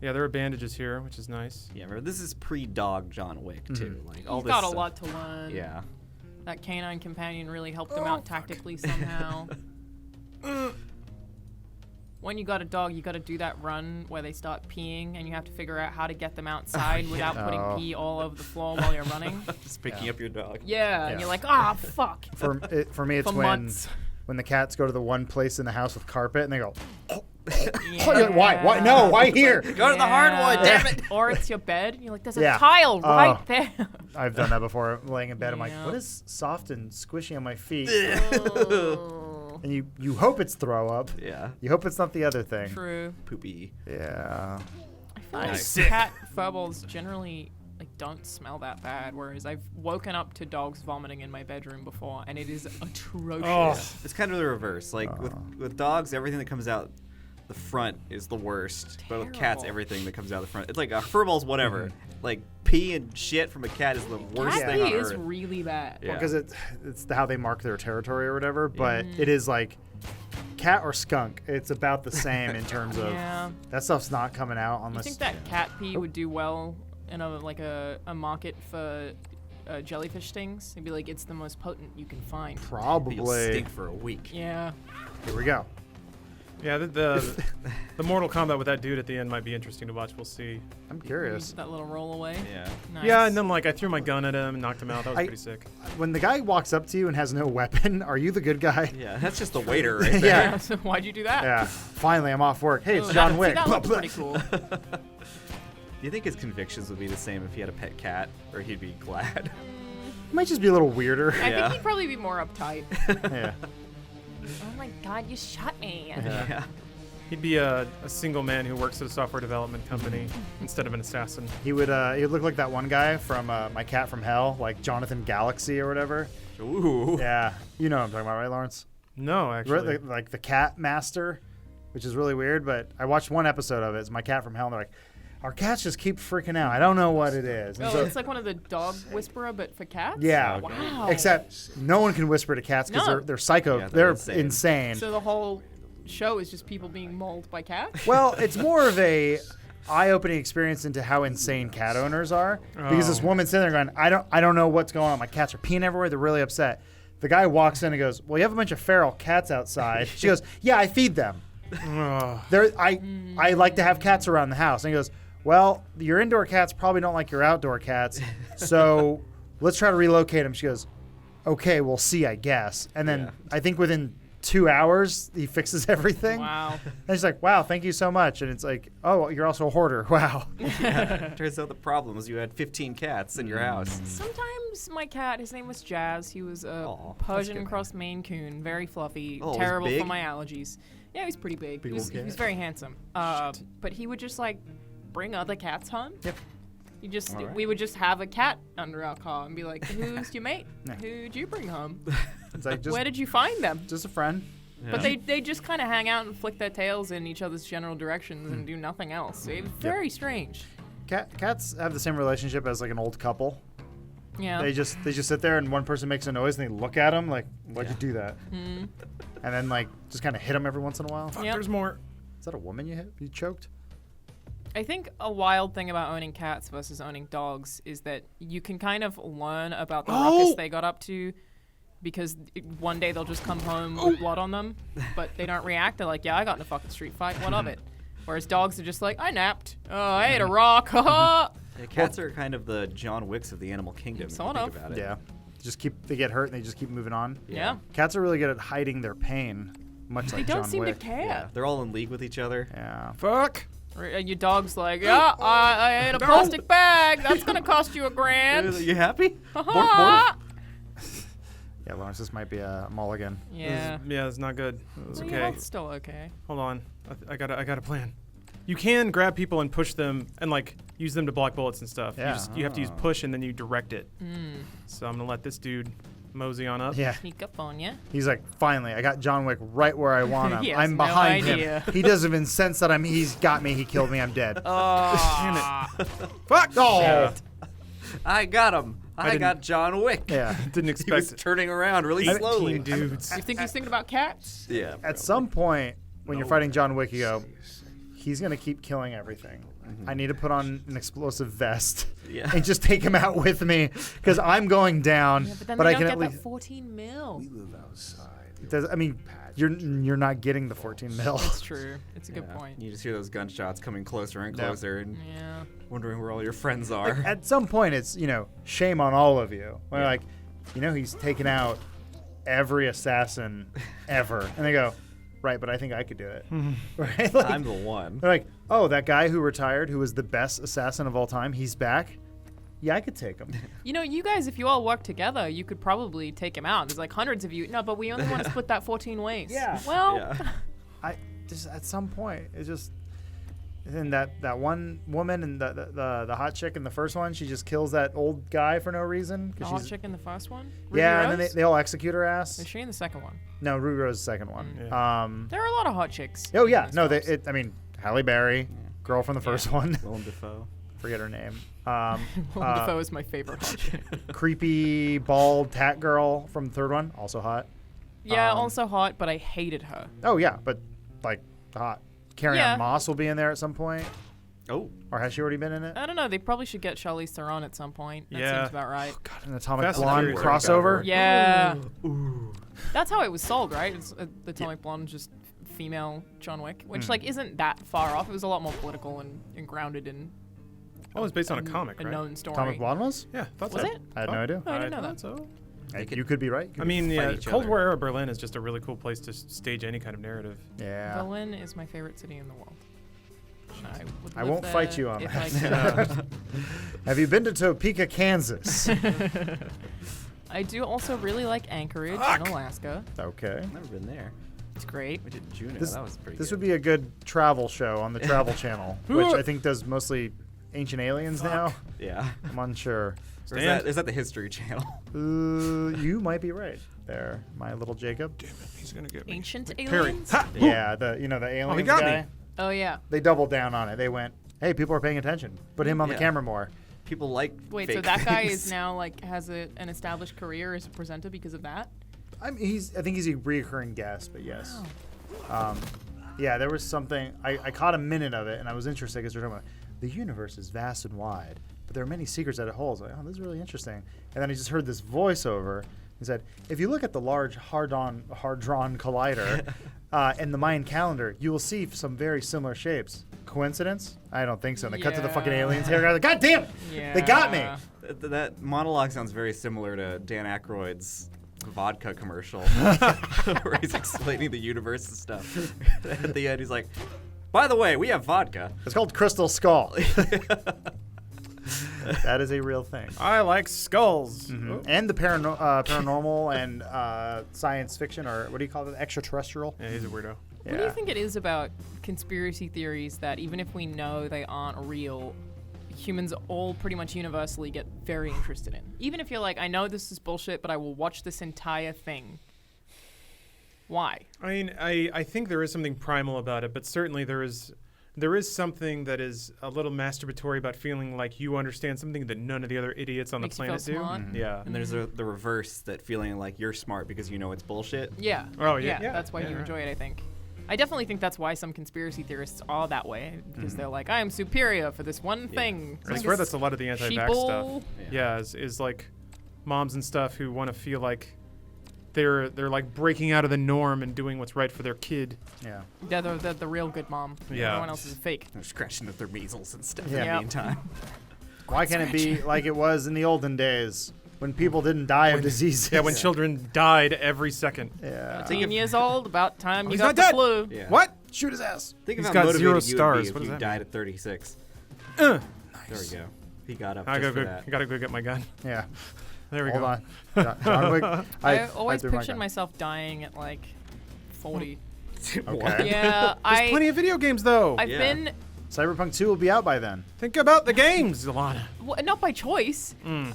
Yeah, there are bandages here, which is nice. Yeah, remember this is pre-dog John Wick too. Like all He's this got a stuff. lot to learn. Yeah. That canine companion really helped him out tactically somehow. when you got a dog, you got to do that run where they start peeing, and you have to figure out how to get them outside without putting pee all over the floor while you're running. Just picking up your dog. Yeah, and you're like, ah, fuck. For me, it's For months. when the cats go to the one place in the house with carpet and they go, Yeah. why? No, why here? Go to the hardwood, damn it. Or it's your bed, and you're like, there's a Yeah. tile right there. I've done that before. Laying in bed, I'm like, Yeah. what is soft and squishy on my feet? Oh, And you hope it's throw up. Yeah. You hope it's not the other thing. true. Poopy. Yeah. I feel like Nice. cat furballs generally don't smell that bad, whereas I've woken up to dogs vomiting in my bedroom before, and it is atrocious. Oh. It's kind of the reverse. Like with dogs, everything that comes out the front is the worst. But with cats, Terrible. everything that comes out the front. It's like furball's whatever. Like pee and shit from a cat is the worst Cat thing on pee is earth. really bad. Yeah. Because it's how they mark their territory or whatever, but it is like cat or skunk. It's about the same in terms of Yeah. that stuff's not coming out You unless think that cat pee would do well in a market for jellyfish stings? It'd be like, it's the most potent you can find. You'll probably. stink for a week. Yeah. Here we go. Yeah, the Mortal Kombat with that dude at the end might be interesting to watch. We'll see. I'm curious. That little roll away. Yeah. Nice. Yeah, and then like I threw my gun at him and knocked him out. That was pretty sick. When the guy walks up to you and has no weapon, are you the good guy? Yeah, that's just the waiter right there. Yeah. Yeah, so why'd you do that? Yeah. Finally, I'm off work. Hey, it's Oh, John see, Wick. that Blah, looks blah. pretty cool. Do you think his convictions would be the same if he had a pet cat, or he'd be glad? Might just be a little weirder. I Yeah. think he'd probably be more uptight. Yeah. Oh my god, you shot me. Yeah. He'd be a single man who works at a software development company instead of an assassin. He would look like that one guy from My Cat from Hell, like Jonathan Galaxy or whatever. Ooh. Yeah. You know what I'm talking about, right, Lawrence? No, actually. Like the cat master, which is really weird, but I watched one episode of it. It's My Cat from Hell, and they're like, our cats just keep freaking out. I don't know what it is. And Oh, so- it's like one of the dog whisperer, but for cats? yeah. Okay. Wow. Except no one can whisper to cats because No. they're psycho. Yeah, they're they're insane. So the whole show is just people being mauled by cats? Well, it's more of a eye-opening experience into how insane cat owners are. Because this Oh. woman's sitting there going, I don't know what's going on. My cats are peeing everywhere. They're really upset. The guy walks in and goes, well, you have a bunch of feral cats outside. She goes, yeah, I feed them. Ugh. I like to have cats around the house. And he goes, well, your indoor cats probably don't like your outdoor cats. So let's try to relocate them. She goes, okay, we'll see, I guess. And then Yeah. I think within 2 hours, he fixes everything. Wow. And she's like, wow, thank you so much. And it's like, oh, you're also a hoarder. Wow. Yeah. Turns out the problem was you had 15 cats in your house. Sometimes my cat, his name was Jazz. He was a Aw, that's Persian good. cross Maine Coon, very fluffy, Oh, it was terrible for big? my allergies. Yeah, he was pretty big. Big He was, old he was cat. very handsome. But he would just like bring other cats home. Yep. All right. We would just have a cat under our car and be like, "Who's your mate? Yeah. Who'd you bring home? It's like, Where did you find them?" just a friend. But Yeah. they just kind of hang out and flick their tails in each other's general directions and do nothing else. It was very strange. Cats have the same relationship as like an old couple. Yeah. They just sit there and one person makes a noise and they look at them like, why'd you do that? Mm. And then like just kind of hit them every once in a while. Fuck, Yep. there's more. Is that a woman you hit? You choked? I think a wild thing about owning cats versus owning dogs is that you can kind of learn about the ruckus they got up to because one day they'll just come home with blood on them, but they don't react. They're like, yeah, I got in a fucking street fight. What of it? Whereas dogs are just like, I napped. Oh, I ate a rock. Haha. Yeah, cats are kind of the John Wicks of the animal kingdom. if you Sort think of. about it. Yeah. They get hurt and they just keep moving on. Yeah. Cats are really good at hiding their pain, much They like don't John seem Wick. to care. Yeah, they're all in league with each other. Yeah. Fuck. Or, your dog's like, yeah, I ate a plastic bag. That's going to cost you $1,000. You happy? Haha. Yeah, Lawrence, this might be a mulligan. Yeah. Yeah, it's not good. It's Well, okay. yeah, it's still okay. Hold on. I got a plan. You can grab people and push them and like use them to block bullets and stuff. Yeah. You have to use Oh. push and then you direct it. Mm. So I'm gonna let this dude mosey on up. Yeah. Sneak up on you. He's like, finally, I got John Wick right where I want him. He has I'm no behind idea. him. He doesn't even sense that he's got me. He killed me. I'm dead. Oh. Fuck! Oh. I got him. I didn't- got John Wick. Yeah. Didn't He was expect it. turning around really 18 slowly. dudes. You think he's thinking about cats? Yeah. At some point, when you're fighting John Wick, you go, he's going to keep killing everything. I need to put on an explosive vest Yeah. and just take him out with me because I'm going down. Yeah, but then I they can don't at get least. that 14 mil. We live outside I mean, you're not getting the 14 mil. It's true. It's a good Yeah. point. You just hear those gunshots coming closer and closer, and Yeah. wondering where all your friends are. Like, at some point, it's shame on all of you. When Yeah. like, he's taken out every assassin ever, and they go, right, but I think I could do it. Right? Like, I'm the one. they're like, oh, that guy who retired, who was the best assassin of all time, he's back. Yeah, I could take him. You guys, if you all work together, you could probably take him out. There's like hundreds of you. No, but we only want to split that 14 ways. Yeah. Well, Yeah. I just at some point it's just. And then that one woman and the hot chick in the first one, she just kills that old guy for no reason. the hot chick in the first one. Yeah, Ruby and then Rose? they all execute her ass. Is she in the second one? No, Ruby Rose is the second one. Yeah. There are a lot of hot chicks. Oh yeah, in these no, films. I mean Halle Berry, girl from the first one. Willem Dafoe. Forget her name. Willem Dafoe is my favorite hot chick. Creepy bald tat girl from the third one, also hot. Yeah, Um, also hot, but I hated her. Oh yeah, but like hot. Carrie Yeah. Ann Moss will be in there at some point, Oh. or has she already been in it? I don't know. They probably should get Charlize Theron at some point. That Yeah. seems about right. God, an Atomic Fast and Blonde Furious crossover. Yeah. That's how it was sold, right? It's, the Atomic Blonde, just female John Wick, which like isn't that far off. It was a lot more political and grounded in Oh, it's based on a comic, a right? known story. Atomic Blonde was? Yeah, thought Was so. it? I had no idea. I didn't know thought that. so. Hey, could- you could be right. I mean, yeah, each Cold other. War era Berlin is just a really cool place to stage any kind of narrative. Yeah. Berlin is my favorite city in the world. And would I live won't fight there you on if that. I could. Have you been to Topeka, Kansas? I do also really like Anchorage in Alaska. Okay. I've never been there. It's great. We did Juneau. This, that was pretty this good. would be a good travel show on the Travel Channel, which I think does mostly Ancient Aliens now. Yeah. I'm unsure. Or Stand. is that the History Channel? You might be right there, my little Jacob. He's gonna get me. Ancient Parry. aliens? Ha! Yeah, the aliens got guy. me. Oh yeah. They doubled down on it. They went, "Hey, people are paying attention. Put him on the Yeah. camera more." People like Wait, fake so that guy things. is now like has an established career as a presenter because of that? I think he's a recurring guest, but yes. Yeah, there was something. I caught a minute of it, and I was interested because they're talking about the universe is vast and wide, but there are many secrets that it holds. Like, oh, this is really interesting. And then I just heard this voiceover. He said, if you look at the large hard-drawn collider in the Mayan calendar, you will see some very similar shapes. Coincidence? I don't think so. And they cut to the fucking Yeah. aliens here. Like, God damn it! Yeah. They got me! That monologue sounds very similar to Dan Aykroyd's vodka commercial, where he's explaining the universe and stuff. At the end, he's like, "By the way, we have vodka." It's called Crystal Skull. That is a real thing. I like skulls. Mm-hmm. And the paranormal and science fiction, or what do you call it? Extraterrestrial? Yeah, he's a weirdo. What do you think it is about conspiracy theories that even if we know they aren't real, humans all pretty much universally get very interested in? Even if you're like, I know this is bullshit, but I will watch this entire thing. Why? I mean, I think there is something primal about it, but certainly there is something that is a little masturbatory about feeling like you understand something that none of the other idiots on Makes the you feel planet do. smart. Yeah. And there's the reverse, that feeling like you're smart because you know it's bullshit. Yeah. Oh, yeah. Yeah, that's why Yeah, you right. enjoy it, I think. I definitely think that's why some conspiracy theorists are that way, because they're like, I am superior for this one thing. I swear that's a lot of the anti-vax sheeple. stuff. Yeah, is like moms and stuff who want to feel like they're like breaking out of the norm and doing what's right for their kid. Yeah. They're the real good mom. Yeah. Everyone else is fake. They're scratching at their measles and stuff Yeah. in the Yep. meantime. Why can't it be like it was in the olden days when people didn't die of diseases? Yeah, when children died every second. Yeah. 13 years old, about time you he's got not the dead. flu. Yeah. What? Shoot his ass. Think He's of got how zero motivated you would stars. be What if does you that died at 36. Uh, There we go. He got up I just for gotta that. go get my gun. Yeah. There we Hold go. on. John Wick. I always threw my pictured gun. myself dying at like 40. Okay. Yeah, There's plenty of video games though. I've Yeah. been Cyberpunk 2 will be out by then. Think about the games, Alana. not by choice. Mm.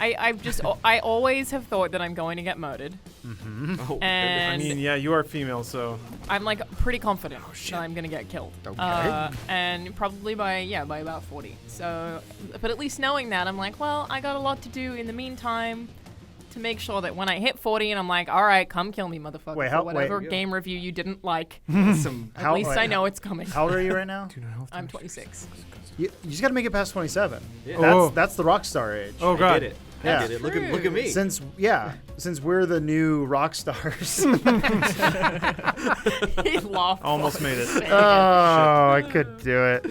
I always have thought that I'm going to get murdered, Oh, and I mean, yeah, you are female, so I'm like pretty confident that I'm gonna get killed. Okay. And probably by about 40. So, but at least knowing that, I'm like, well, I got a lot to do in the meantime to make sure that when I hit 40 and I'm like, all right, come kill me, motherfucker, Wait, for whatever wait. game review you didn't like. some At least I know it's coming. How old are you right now? I'm 26. You just got to make it past 27. Yeah. That's Oh. that's the rock star age. oh I god. did it. Yeah. I did it. Look at me. Since we're the new rock stars. He laughed. Almost made it. Oh, I could do it.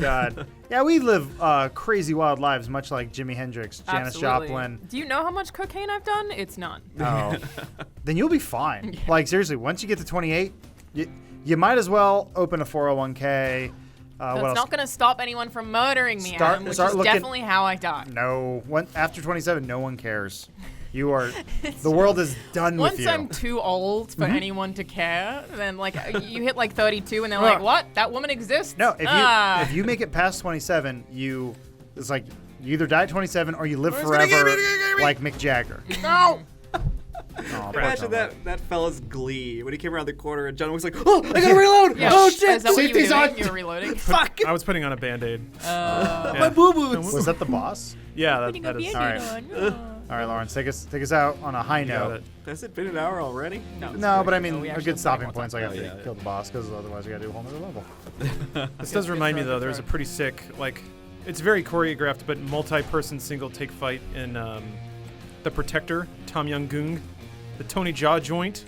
God. Yeah, we live crazy wild lives, much like Jimi Hendrix, Janis Absolutely. Joplin. Do you know how much cocaine I've done? It's none. Oh. Then you'll be fine. Like, seriously, once you get to 28, you might as well open a 401k. What That's else? not going to stop anyone from murdering me, Start- Adam, which start is looking- definitely how I die. No. After 27, no one cares. You are. The world is done with Once you. I'm too old for anyone to care, then like you hit like 32 and they're like, "What? That woman exists?" No, Ah. if you make it past 27, it's like you either die at 27 or you live Where's gonna forever, get me? like Mick Jagger. No. Oh, Imagine poor John that fella's glee when he came around the corner and John was like, "Oh, I gotta reload! Yeah, Oh Is shit! that what you were Safety's doing? on. You were reloading. Fuck! I was putting on a Band-Aid. My boo boots!" Was that the boss? Yeah, Putting that a is. Band-Aid All right. on. All right, Lawrence, take us out on a high You got note. it. Has it been an hour already? No, but I mean we a actually good have stopping more point. So I have time. to Oh, yeah. kill the boss because otherwise we got to do a whole nother level. This does remind me, though, there's a pretty sick, like, it's very choreographed, but multi-person single take fight in The Protector, Tom Young-goong, the Tony Jaa joint.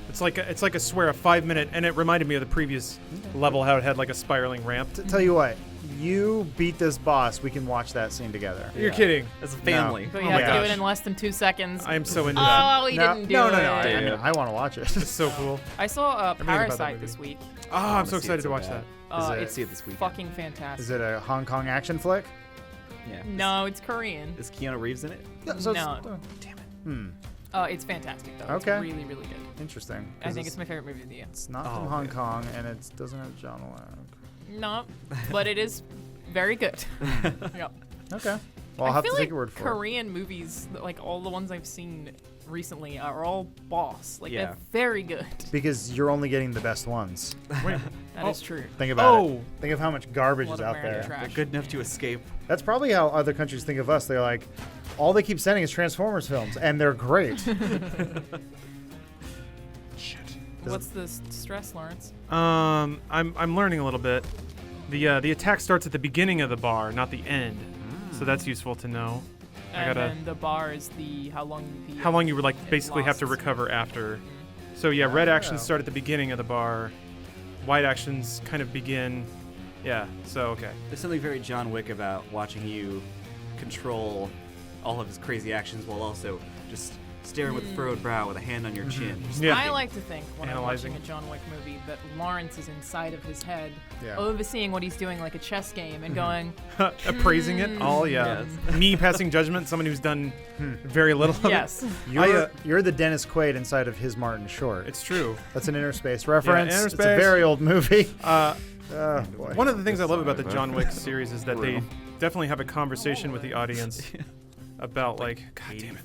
It's like a swear a 5-minute, and it reminded me of the previous level, how it had like a spiraling ramp. Tell you what, you beat this boss. We can watch that scene together. You're kidding. As a family. But you Oh have my to do gosh. it in less than 2 seconds. I am so into that. Oh, he No, didn't do no, it. no, no. I Damn. mean, I want to watch it. It's so cool. I saw Everything about that Parasite movie. this week. Oh, I'm wanna so see it excited so to watch bad. that. it- It's see it this weekend. fucking fantastic. Is it a Hong Kong action flick? Yeah. No, it's Korean. Is Keanu Reeves in it? So No. Damn it. It's fantastic though. Okay. It's really, really good. Interesting. I 'cause think it's my favorite movie of the year. It's not Oh, from Hong okay. Kong, and it doesn't have John Wick. No, but it is very good. Yep. Okay. Well, I'll I have feel to like take your word for it. Korean movies, like all the ones I've seen recently, are all boss. Like Yeah. they're very good. Because you're only getting the best ones. Wait. That is true. Think about it. Oh, Think of how much garbage A lot is of out American there. trash. They're good enough to escape. That's probably how other countries think of us. They're like, all they keep sending is Transformers films, and they're great. shit. What's the stress, Lawrence? I'm learning a little bit. The attack starts at the beginning of the bar, not the end. So that's useful to know. I And gotta then the bar is how long you would like basically have to lasts. recover after. So yeah, red Oh. actions start at the beginning of the bar. White actions kind of begin. Yeah. So okay. There's something very John Wick about watching you control all of his crazy actions while also just staring with furrowed brow with a hand on your chin. Just Yeah. I like to think when Analyzing. I'm watching a John Wick movie that Lawrence is inside of his head, Yeah. overseeing what he's doing like a chess game and going, Appraising it. Oh yeah. Me passing judgment. Someone who's done very little. Of yes. You're the Dennis Quaid inside of his Martin Short. It's true. That's an Inner Space reference. Inner It's a Space. very old movie. Uh, Oh, boy. One of the things I love about the John Wick series is that they definitely have a conversation with the audience about like, God damn it.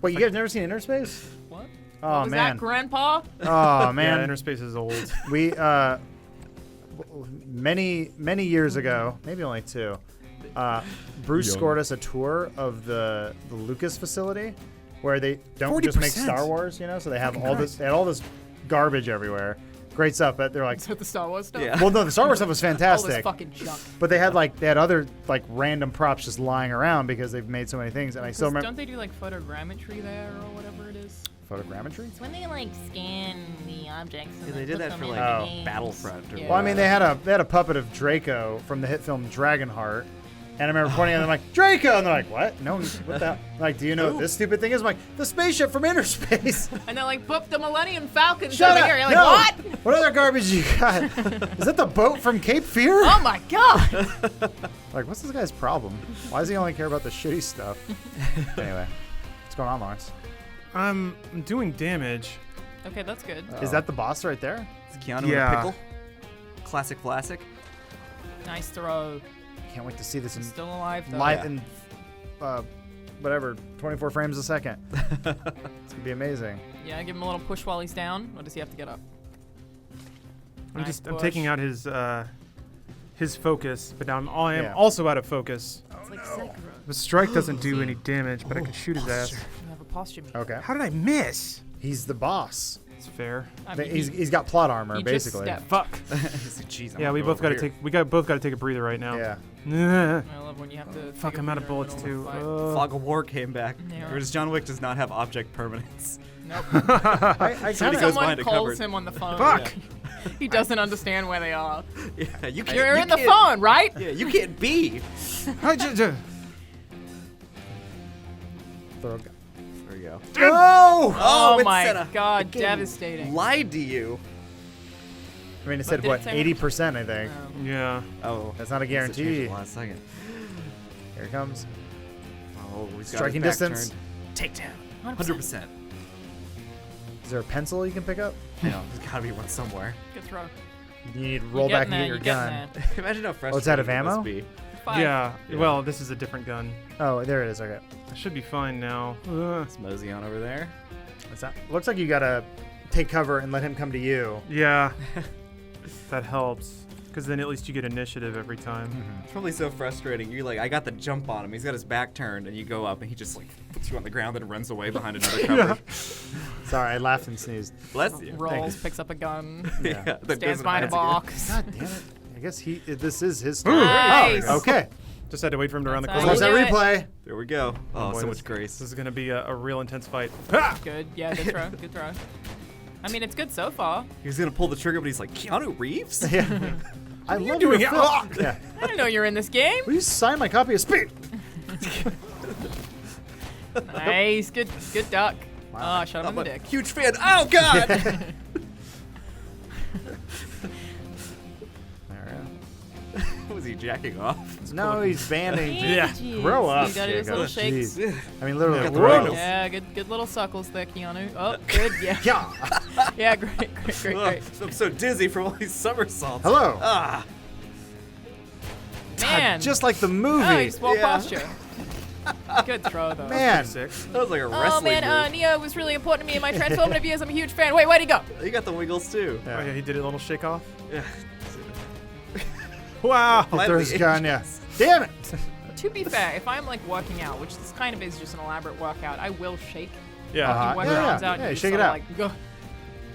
Wait, you guys never seen Inner Space? What? Oh, Was man. that Grandpa? Oh, Yeah, man. Inner Space is old. We many years ago, maybe only 2. Bruce scored us a tour of the Lucas facility, where they don't just make 40%. Star Wars, so they have all this Christ. they had all this garbage everywhere. Great stuff, but they're like, Is that the Star Wars stuff? Yeah. well, no, the Star Wars stuff was All this fantastic, fucking junk. but they had other random props just lying around because they've made so many things, and I still remember Don't they do like photogrammetry there or whatever it is? photogrammetry. It's when they like scan the objects. And Yeah, then they did put that them for in like the games. Battlefront. Or Yeah. Well, I mean, they had a puppet of Draco from the hit film Dragonheart, and I remember pointing at them like, Draco, and they're like, what? No, what the? Like, do you know what this stupid thing is? I'm like, the spaceship from inner space. And they're like, book the Millennium Falcon's Shut over up! here. You're like, no. what? What other garbage you got? Is that the boat from Cape Fear? Oh my god! Like, what's this guy's problem? Why does he only care about the shitty stuff? Anyway, what's going on, Lawrence? I'm doing damage. Okay, that's good. Is that the boss right there? Is Keanu Yeah. in a pickle? Classic. Nice throw. Can't wait to see this in Still alive though. live Yeah. in whatever 24 frames a second. It's gonna be amazing. Yeah, give him a little push while he's down. Or does he have to get up? I'm Nice I'm taking push. out his focus, but now I am Yeah. also out of focus. It's like Sekiro. The strike doesn't do any damage, but I can shoot his ass. You have a posture meter. Okay. How did I miss? He's the boss. It's fair. I mean, He's got plot armor he just basically. stepped. Fuck. Jeez, I'm Yeah, gonna we go both over got to here. both got to take a breather right now. Yeah. Nah. I love when you have to. Fuck, take a I'm out of breather in the bullets middle too. of a fight. Fog of War came back. Yeah. Whereas John Wick does not have object permanence. Nope. I Somebody kind goes of. behind Someone a calls cupboard. him on the phone. Fuck! He doesn't understand where they are. Yeah, you can't. You're you in the can't- phone, right? Yeah, you can't be. Throw a gun. There you go. Oh! Oh, it my said a- God, the game devastating. Lied to you. I mean, it But said did what? it say 80%, I think. Yeah. Oh, That's not a guess it changed guarantee. at the last second. Here it comes. Oh, he's got his Striking back distance. turned. Takedown. 100%. Is there a pencil you can pick up? I know. There's gotta be one somewhere. Good throw. You need to roll back and get your You're gun. getting there. Imagine how frustrating Oh, it's out of it must ammo? be. 5. Yeah. Yeah. Well, this is a different gun. Oh, there it is. Okay. I should be fine now. Let's mosey on over there. What's that? Looks like you gotta take cover and let him come to you. Yeah. That helps. Because then at least you get initiative every time. It's probably so frustrating. You're like, I got the jump on him. He's got his back turned, and you go up, and he just like puts you on the ground and runs away behind another cover. Sorry, I laughed and sneezed. Bless you. Rolls, picks up a gun, Yeah, that stands doesn't behind a answer you. box. God damn it. I guess this is his story. Nice. Oh, okay. Just had to wait for him to round the That's corner. how Close you that do it. replay. There we go. Oh, boy, so this- much grace. This is going to be a real intense fight. Good. Yeah, good throw. Good throw. I mean, it's good so far. He's gonna pull the trigger, but he's like, Keanu Reeves? Yeah. I love doing your it? film. Oh. Yeah. I didn't know you were in this game. Will you sign my copy of Speed? Nice. Good duck. Wow. Oh, I shot him in I'm the a dick. huge fan. Oh, God! Was he jacking off? No, he's banding. Yeah. Jeez. Grow up, You gotta do his Jacob. little shakes. Jeez. I mean, literally, Yeah, grow. grow. Yeah, good little suckles there, Keanu. Oh, good. Yeah. Yeah. Yeah, great. Ugh, I'm so dizzy from all these somersaults. Hello. Ah, Man. Just like the movie. Oh, he's well Yeah. posture. Good throw, though. Man. Sick. that was like a Oh, wrestling man. move. Neo was really important to me in my transformative years. I'm a huge fan. Wait, where'd he go? You got the wiggles too. Oh, yeah, he did a little shake off. Yeah. Wow. He throws his gun, yeah. Damn it. To be fair, if I'm like working out, which this kind of is just an elaborate workout, I will shake. Yeah. Uh-huh. You work Yeah, your yeah. arms out. Yeah, and you shake it sorta out. Like, go.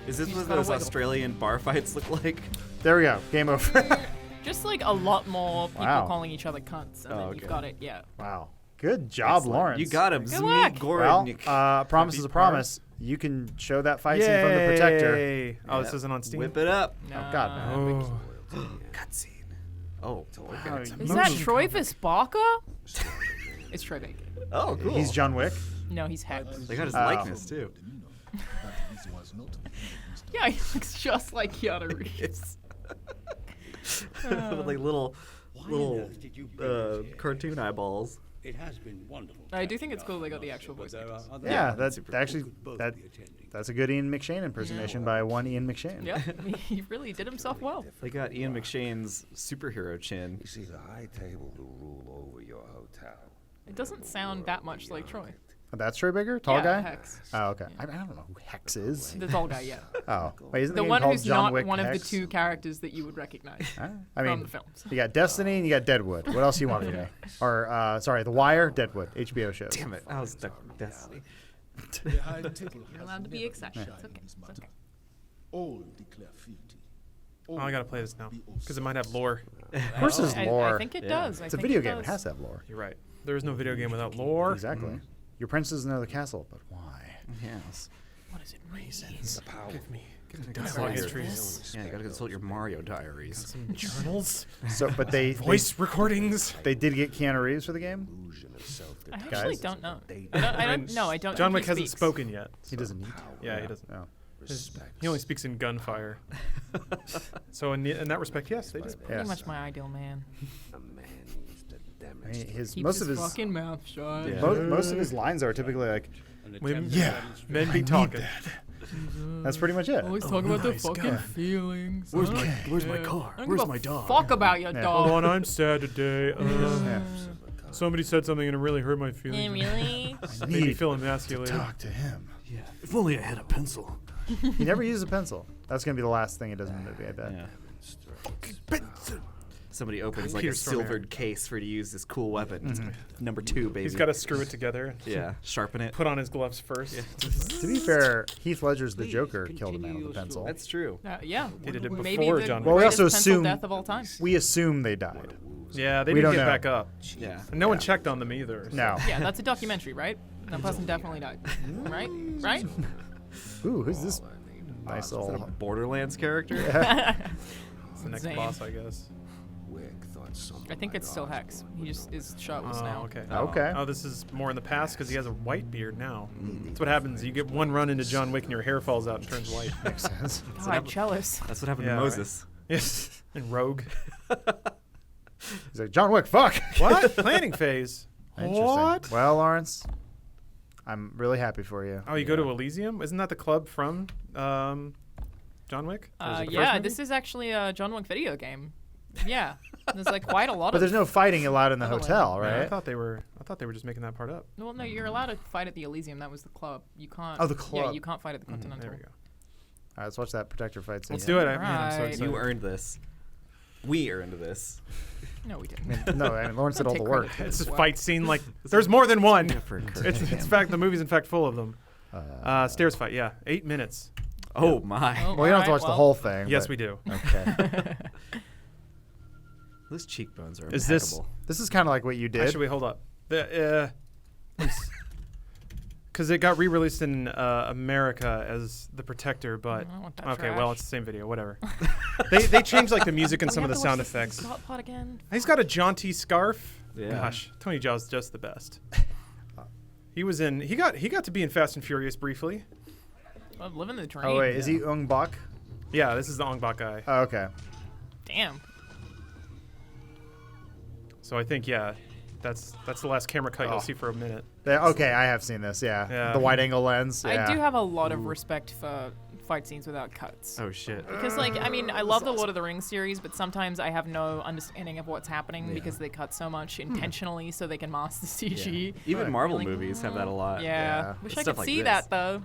Is this You what just gotta those wiggle. Australian bar fights look like? There we go. Game over. Just like a lot more people Wow. calling each other cunts, and Oh, then okay. you've got it. Yeah. Wow. Good job, Excellent. Lawrence. You got him. Good luck. Well, Gornick. promise is a promise. You can show that fight scene from the Protector. Yay. Oh, this isn't on Steam? Whip it up. No. God. Oh. Cutscene. Oh, okay. Wow, Is you that moved. Troy Visbaca? It's Troy Baker. Oh, cool. He's John Wick. No, he's Hex. They got his Oh. likeness too. Yeah, he looks just like Keanu Reeves. It's with like little cartoon eyeballs. It has been wonderful. I do think it's cool they got the actual voice actors. Yeah, that's super actually that's a good Ian McShane impersonation by one Ian McShane. Yeah, he really did himself well. They got Ian McShane's superhero chin. You see, the high table to rule over your hotel. It doesn't sound that much like Troy. Oh, that's Troy Baker, tall Yeah, guy. Hex. Oh, okay. I don't know who Hex is. The tall guy, yeah. Oh, wait, isn't The game one called who's John not Wick one of the Hex? two characters that you would recognize I from mean, the films. you got Destiny and you got Deadwood. What else do you want from me? Or sorry, The Wire, Deadwood, HBO shows. Damn it! I was Destiny. You're allowed to be excited. It's okay. It's okay. All declare fealty. Oh, I gotta play this now. Because it might have lore. Of course, there's lore. I think it Yeah. does. It's a video game. It has to have lore. You're right. There is no video game without lore. Exactly. Your princes know the castle, but why? Yes. What does it reasons? Give me Gotta dialogue consult entries. your- Yeah, you gotta consult your Mario diaries. Some journals. So, but they Voice recordings. they did get Keanu Reeves for the game. I actually Guys? don't know. I don't know. I don't. John think Wick he hasn't speaks. spoken yet. He doesn't need to. Yeah, he doesn't. No. He only speaks in gunfire. So in that respect, yes, they do. Pretty Yes. much my ideal man. A man needs to I demonstrate. mean, his Keeps most his of his fucking mouth shut. Yeah. most of his lines are typically like, Women, yeah, men be talking. that's pretty much it. Always talking about the nice fucking guy. feelings. Where's I my- don't where's my care. car? I don't Where's give a my dog? Fuck about your Yeah. dog. Oh, and I'm sad today. Yeah. Somebody said something and it really hurt my feelings. Really? I Made me need feel to emasculated. talk to him. Yeah. If only I had a pencil. He never uses a pencil. That's gonna be the last thing he does in the movie, I bet. Yeah. Somebody opens like Peter a Stormare. silvered case for to use this cool weapon. It's number 2, baby. He's got to screw it together. yeah, sharpen it. Put on his gloves first. To be fair, Heath Ledger's the Joker killed a man with a pencil. That's true. Yeah. He did it Maybe before the John Well, we greatest also pencil assume death of all time. we assume they died. Yeah, they We didn't don't get know. back up. Yeah. And no one checked on them either. so- No. Yeah, that's a documentary, right? That person definitely died. Right? Right? Ooh, who's this nice Is that a little... Borderlands character? It's the next Zane. boss, I guess. Wick thought something I think like it's still ours Hex. He just is shirtless Oh, now. okay. Okay. Oh, this is more in the past because he has a white beard now. That's what happens. You get one run into John Wick and your hair falls out and turns white. Makes sense. God, jealous. That's what happened Yeah, to right. Moses. Yes. And Rogue. He's like, John Wick, fuck. What? Planning phase. Interesting. What? Well, Lawrence, I'm really happy for you. Oh, you go to Elysium? Isn't that the club from John Wick? Or is it the first Yeah, movie? this is actually a John Wick video game. Yeah, there's like quite a lot But of. there's no fighting allowed in the Otherwise- hotel, Yeah, I right? thought they were just making that part up. Well, no, you're allowed to fight at the Elysium. That was the club. You can't. Oh, the Yeah, club. you can't fight at the Continental. There we go. All right, let's watch that protector fight scene. Let's do it. I'm so Right. excited. You earned this. We earned this. No, we didn't. No, I mean, Lawrence did all the Take work. credit to It's a as well. fight scene like there's more than one. Different It's in fact the movie's in fact full of them. Stairs fight, yeah, 8 minutes. Oh my. Oh, Well, you don't have to alright, watch the well, whole thing. Yes, but- we do. Okay. Those cheekbones are Is this- impeccable. This is kind of like what you did. Actually, wait, hold up. Because it got re-released in America as The Protector, but I don't want that okay, well, trash. it's the same video, whatever. they changed like the music and Do we some of have the to watch sound this effects. Scott plot again? He's got a jaunty scarf. Yeah. Gosh, Tony Jaa's just the best. He was in. He got to be in Fast and Furious briefly. I'm living the dream. Oh wait, is he Ung Bak? Yeah, this is the Ong Bak guy. Oh, okay. Damn. So I think that's the last camera cut Oh. you'll see for a minute. Okay, I have seen this. Yeah. Yeah. The wide angle lens. Yeah. I do have a lot of respect for fight scenes without cuts. Oh shit. Because, like, I mean, I love the Lord of the Rings series, but sometimes I have no understanding of what's happening because they cut so much intentionally so they can mask the CG. Even Right. Marvel Like, movies have that a lot. Yeah. Yeah. Wish It's I stuff could like see this. that, though.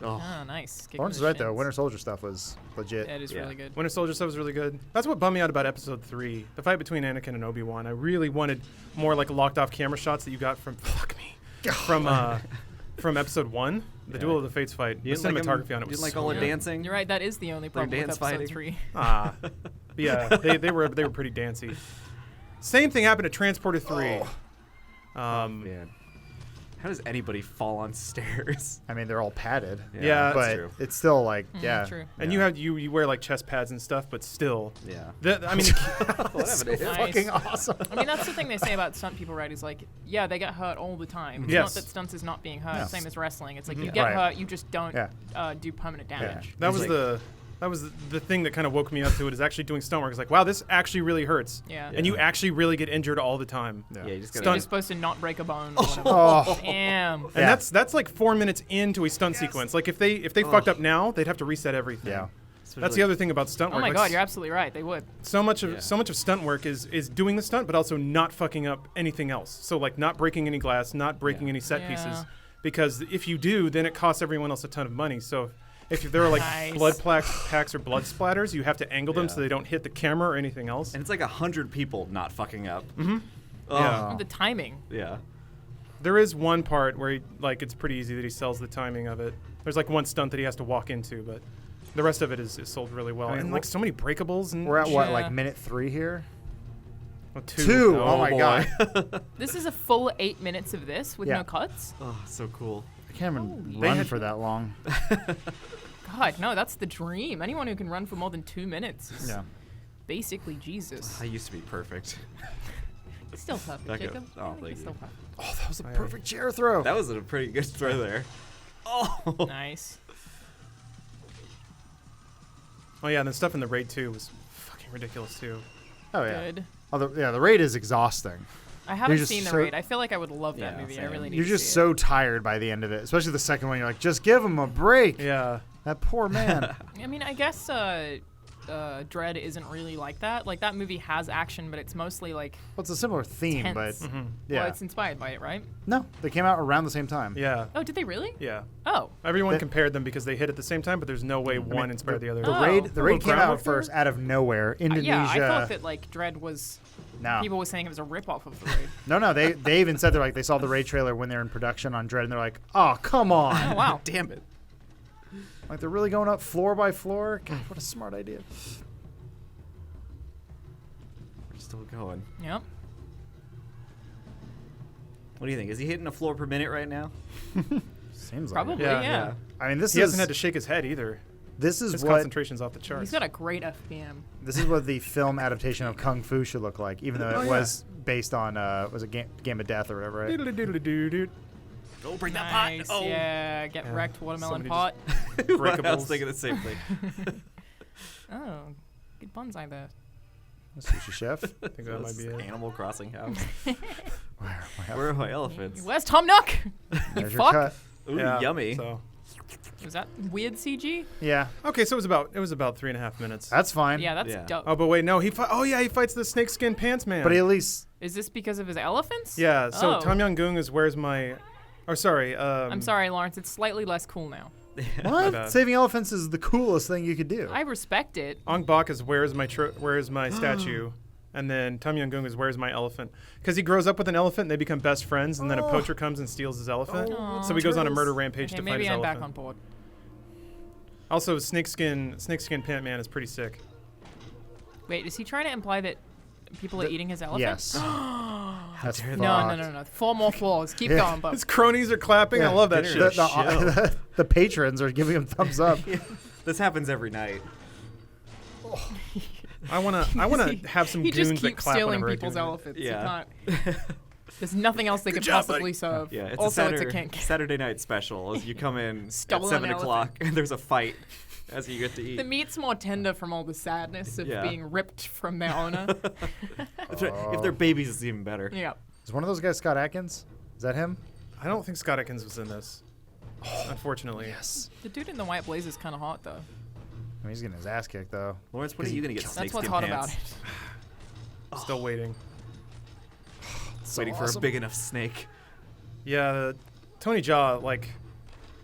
Oh. Oh, nice. Kicking Lawrence is the right though. shins. Winter Soldier stuff was legit. Yeah, it is Yeah. really good. Winter Soldier stuff was really good. That's what bummed me out about Episode 3, the fight between Anakin and Obi-Wan. I really wanted more like locked off camera shots that you got from from Episode 1, the Duel of the Fates fight. The You didn't like 'em- cinematography on it was didn't like so all the good. dancing? You're right. That is the only problem with dance episode fighting? 3. Ah, but yeah, they were pretty dancey. Same thing happened to Transporter 3. Man. How does anybody fall on stairs? I mean, they're all padded. Yeah, that's but true. it's still like, yeah. True. And you wear like chest pads and stuff, but still. Yeah. I mean, Whatever it is. Nice. Fucking awesome. I mean, that's the thing they say about stunt people, right? Is like, yeah, they get hurt all the time. It's Yes. not that stunts is not being hurt. No. Same as wrestling. It's like Mm-hmm. you get Right. hurt, you just don't Yeah. do permanent damage. that It's was like- the thing that kind of woke me up to it, is actually doing stunt work. It's like, wow, this actually really hurts. Yeah. And you actually really get injured all the time. Yeah. Yeah, you just You're gotta. just supposed to not break a bone. Or whatever. Oh. Damn. And Yeah. that's like 4 minutes into a stunt sequence. Like if they fucked up now, they'd have to reset everything. Yeah. That's the other thing about stunt Oh work. my like, God, you're absolutely right. They would. so much of stunt work is doing the stunt, but also not fucking up anything else. So like not breaking any glass, not breaking any set Yeah. pieces, because if you do, then it costs everyone else a ton of money. So if there are like Nice. blood packs or blood splatters, you have to angle them Yeah. so they don't hit the camera or anything else. And it's like 100 people not fucking up. Mm-hmm. Yeah. The timing. Yeah. There is one part where like it's pretty easy that he sells the timing of it. There's like one stunt that he has to walk into, but the rest of it is sold really well. I mean, and like so many breakables and We're at what, Yeah. like minute 3 here? oh, Two. Oh, Oh my boy. God. This is a full 8 minutes of this with Yeah. no cuts. Oh, so cool. I can't even Holy run had- for that long. God, no, that's the dream. Anyone who can run for more than 2 minutes is Yeah. basically Jesus. I used to be perfect. Still perfect, That Jacob. goes- oh, He's thank still you. perfect. Oh, that was a perfect chair throw. That was a pretty good throw there. Oh. Nice. Oh yeah, and the stuff in the raid too was fucking ridiculous too. Oh, yeah. Good. Oh, the raid is exhausting. I haven't just seen The so- Raid. I feel like I would love that Yeah, movie. I same. really need You're to just see so tired by the end of it, especially the second one. You're like, just give him a break. Yeah. That poor man. it. I mean, I guess Dread isn't really like that. Like, that movie has action, but it's mostly like, Well, it's a similar theme, Tense. but well, yeah. it's inspired by it, right? No, they came out around the same time. Yeah. Oh, did they really? Yeah. Oh. Everyone The- compared them because they hit at the same time, but there's no way one inspired the other. The Oh. raid, A the raid little came out groundwork there? first out of nowhere. Indonesia. Yeah, I thought that, like, Dread was... no, People were saying it was a ripoff of The Raid. no. They even said they saw the raid trailer when they're in production on Dread, and they're like, oh come on, Oh, wow. Damn it. like they're really going up floor by floor. God, what a smart idea. Still going. Yep. What do you think? Is he hitting a floor per minute right now? Seems like Probably, it. yeah. I mean, this He is hasn't had to shake his head either. this is His what concentration's off the charts. He's got a great FPM. this is what the film adaptation of Kung Fu should look like, even though it was based on was it Game of Death or whatever, right? Doodle-doodle-doo-doo. Oh, bring Nice. Yeah, get Yeah. wrecked, watermelon Somebody pot. I was Breakables. thinking the same thing. Oh, good bonsai there. Sushi chef. I think that might be it. Animal Crossing house. Where Where are my elephants? Where's Tom Nook? There's your fuck. cut. Ooh, Yeah, yummy. So. Was that weird CG? Yeah, Okay, so it was about 3.5 minutes. that's fine. Yeah, that's Yeah. dope. Oh, but wait, no, he fights the snakeskin pants man. But he at least Is this because of his elephants? yeah. So Oh. Tom Young-gung is where's my, or sorry. I'm sorry, Lawrence. It's slightly less cool now. what? bad. Saving elephants is the coolest thing you could do. I respect it. Ong Bak is where's my statue, and then Tom Young-gung is where's my elephant, because he grows up with an elephant and they become best friends, and then a poacher comes and steals his elephant, so he goes on a murder rampage Okay, to fight maybe his I'm elephant. back on board. Also, snakeskin pant man is pretty sick. Wait, is he trying to imply that people are eating his elephant? Yes. That's No. 4 more floors. Keep Yeah. going, Bob. His cronies are clapping. I Yeah. love that Dinner shit. The patrons are giving him thumbs up. This happens every night. I wanna have some He goons just that keeps clap stealing whenever I people's do it. elephants. Yeah. You can't. There's nothing else they could job, possibly buddy. serve. Yeah, it's also, a it's a kink. Saturday night special. As you come in Stolen at 7 elephant. o'clock and there's a fight as you get to eat. The meat's more tender from all the sadness of Yeah. being ripped from their owner. If they're babies, it's even better. Yeah. Is one of those guys Scott Adkins? Is that him? I don't think Scott Adkins was in this. Unfortunately. Yes. The dude in the white blaze is kind of hot, though. I mean, he's getting his ass kicked though. Lawrence, when are you gonna get That's snakeskin what's hot pants? about it. Still waiting. Waiting for a big enough snake. Yeah, Tony Jaa, like,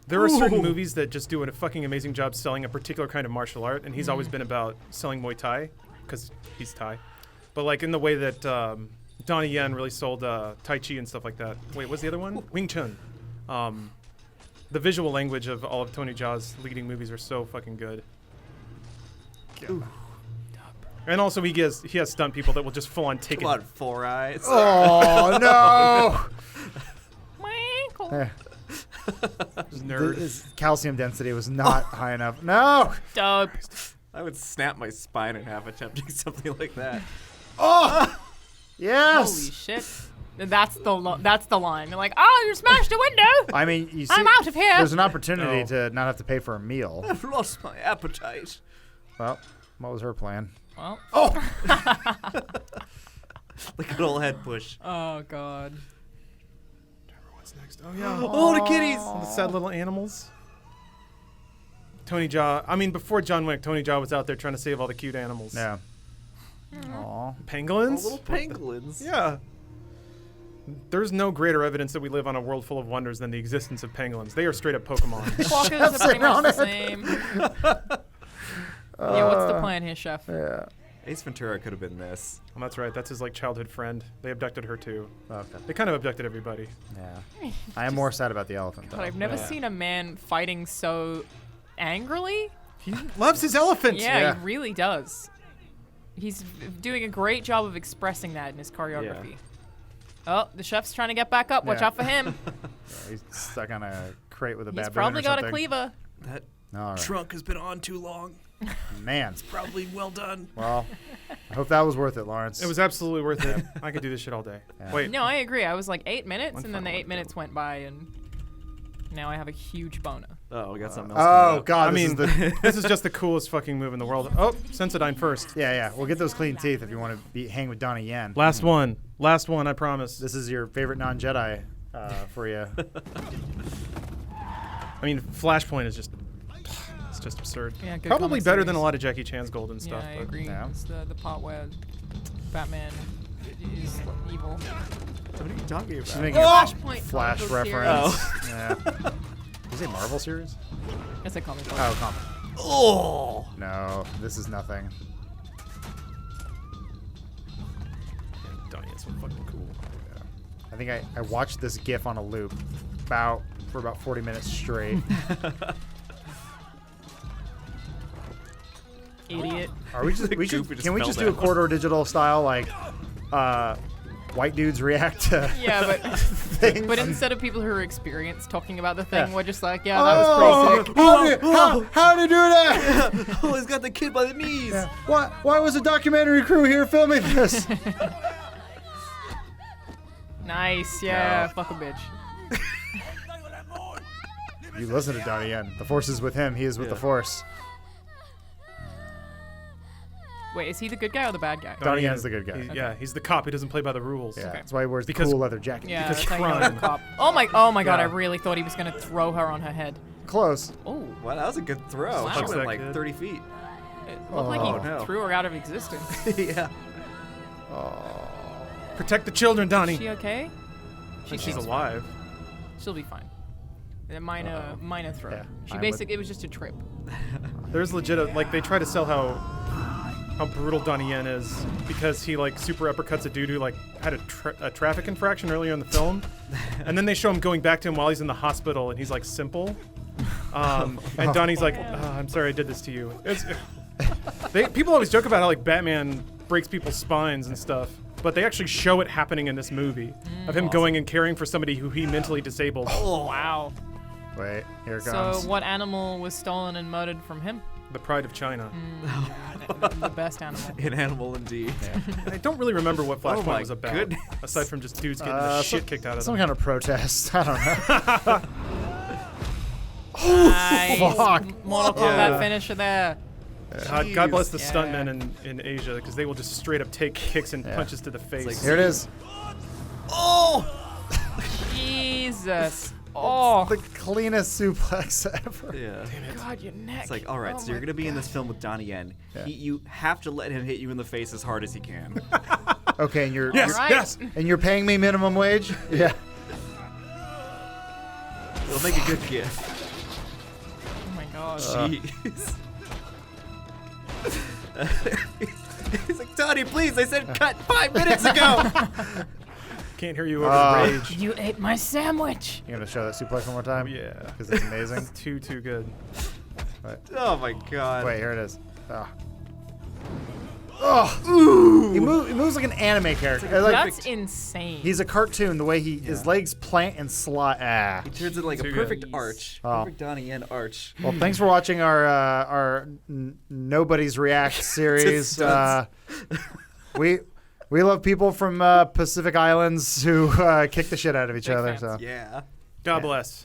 there are certain Ooh. movies that just do a fucking amazing job selling a particular kind of martial art, and he's always been about selling Muay Thai, because he's Thai. But, like, in the way that Donnie Yen really sold Tai Chi and stuff like that. Wait, what's the other one? Wing Chun. The visual language of all of Tony Jaa's leading movies are so fucking good. And also, he has stunt people that will just full on take Come on, it. Four Eyes. Oh no! Eh, Nerd. his calcium density was not high enough. No! Dope. I would snap my spine in half attempting something like that. Oh! Yes! Holy shit. That's the line. They're like, oh, you smashed a window. I mean, you see, I'm out of here. there's an opportunity No. to not have to pay for a meal. I've lost my appetite. Well, what was her plan? Well, The good old head push. oh god. What's next? Oh, yeah. Oh, the kitties! All the sad little animals. Tony Jaa. I mean, before John Wick, Tony Jaa was out there trying to save all the cute animals. Yeah. Aw. Pangolins? Little pangolins. Yeah. There's no greater evidence that we live on a world full of wonders than the existence of pangolins. They are straight up Pokemon. Quokkas are pretty much the same. Yeah, what's the plan here, Chef? Yeah. Ace Ventura could have been this. Well, that's right. That's his like childhood friend. They abducted her too. Okay. They kind of abducted everybody. Yeah. I am more sad about the elephant, though. But I've never Yeah. seen a man fighting so angrily. He loves his elephant. Yeah, Yeah. he really does. He's doing a great job of expressing that in his choreography. Oh, the chef's trying to get back up. Watch Yeah. out for him. Yeah, he's stuck on a crate with a He's baboon probably or got a something. cleaver. That All right. trunk has been on too long. Man. Probably well done. Well, I hope that was worth it, Lawrence. It was absolutely worth it. I could do this shit all day. Yeah. Wait. No, I agree. I was like 8 minutes, One and then the final 8 minutes went by, and now I have a huge boner. Oh, we got something else. Oh, coming up. God. I this mean, is the. this is just the coolest fucking move in the world. Oh, Sensodyne first. Yeah, yeah. We'll get those clean teeth if you want to hang with Donnie Yen. Last one. Last one, I promise. This is your favorite non-Jedi for you. I mean, Flashpoint is just. It's just absurd. Yeah, good Probably comic better than a series. lot of Jackie Chan's golden stuff. Yeah, I but- agree. Yeah. It's the part where Batman is evil. What are you talking about? She's making Flashpoint a Flash comic book reference. Yeah. Is it Marvel series? It's a comic book. Oh, comic. Oh! No, this is nothing. Donnie is so fucking cool. I think I watched this GIF on a loop for about 40 minutes straight. Idiot. Are we just? We Goofy should. just Can we fell just do a down. corridor digital style like, white dudes react to Yeah, but things? but instead of people who are experienced talking about the thing, Yeah. we're just like, yeah, that was pretty sick. How'd you do that? Oh, he's got the kid by the knees. Yeah. Why was a documentary crew here filming this? Nice, yeah, No. fuck a bitch. You listen to Donnie Yen. The Force is with him. He is with the Yeah. Force. Wait, is he the good guy or the bad guy? Donnie Yen's the good guy. Yeah, he's the cop. He doesn't play by the rules. Yeah, Okay. that's why he wears the Because- cool leather jacket. Yeah, Because that's how you know he's a crime. cop. Oh my god, I Yeah. really thought he was gonna throw her on her head. Close. Oh, Wow, that was a good throw. Wow. She Fucks went that like kid. 30 feet. it looked like he Oh, no. threw her out of existence. Yeah. Protect the children, Donnie. Is she okay? She's seems alive. fine. She'll be fine. A minor throw. Yeah, She I basically, it was just a trip. There's legit like they try to sell how brutal Donnie Yen is because he like super uppercuts a dude who like had a traffic infraction earlier in the film, and then they show him going back to him while he's in the hospital and he's like simple, and Donnie's like, oh, I'm sorry I did this to you. People always joke about how like Batman breaks people's spines and stuff, but they actually show it happening in this movie of him going and caring for somebody who he mentally disabled. Oh, wow. Wait, here it So comes. what animal was stolen and murdered from him? The pride of China. The best animal. An animal indeed. I don't really remember what Oh Flashpoint my was about, goodness. aside from just dudes getting the shit kicked out of Some them. kind of protest. I don't know. Nice. Fuck. Mortal Kombat finisher there. God bless the Yeah. stuntmen in Asia because they will just straight up take kicks and punches to the face. like- Here it is. Jesus. Oh, The cleanest suplex ever. Yeah. God, your neck. It's like, all right, Oh so you're my gonna be in God. this film with Donnie Yen. Yeah. You have to let him hit you in the face as hard as he can. Okay, and you're Yes, Alright. yes. and you're paying me minimum wage? Yeah. It'll make a good gift. Oh my God. Jeez. He's like, Donnie, please! I said cut 5 minutes ago. Can't hear you over the rage. You ate my sandwich. You gonna show that suplex one more time? Yeah. Because it's amazing. It's too good. Oh my God. Wait, here it is. Oh. He moves like an anime character. Like, That's insane. he's a cartoon. The way his legs plant and slide. Ah. He turns into like a Too perfect good. arch. Oh. Perfect Donnie Yen arch. Well, thanks for watching our Nobody's React series. stunts. We love people from Pacific Islands who kick the shit out of each Big other. fans. So Yeah. God bless.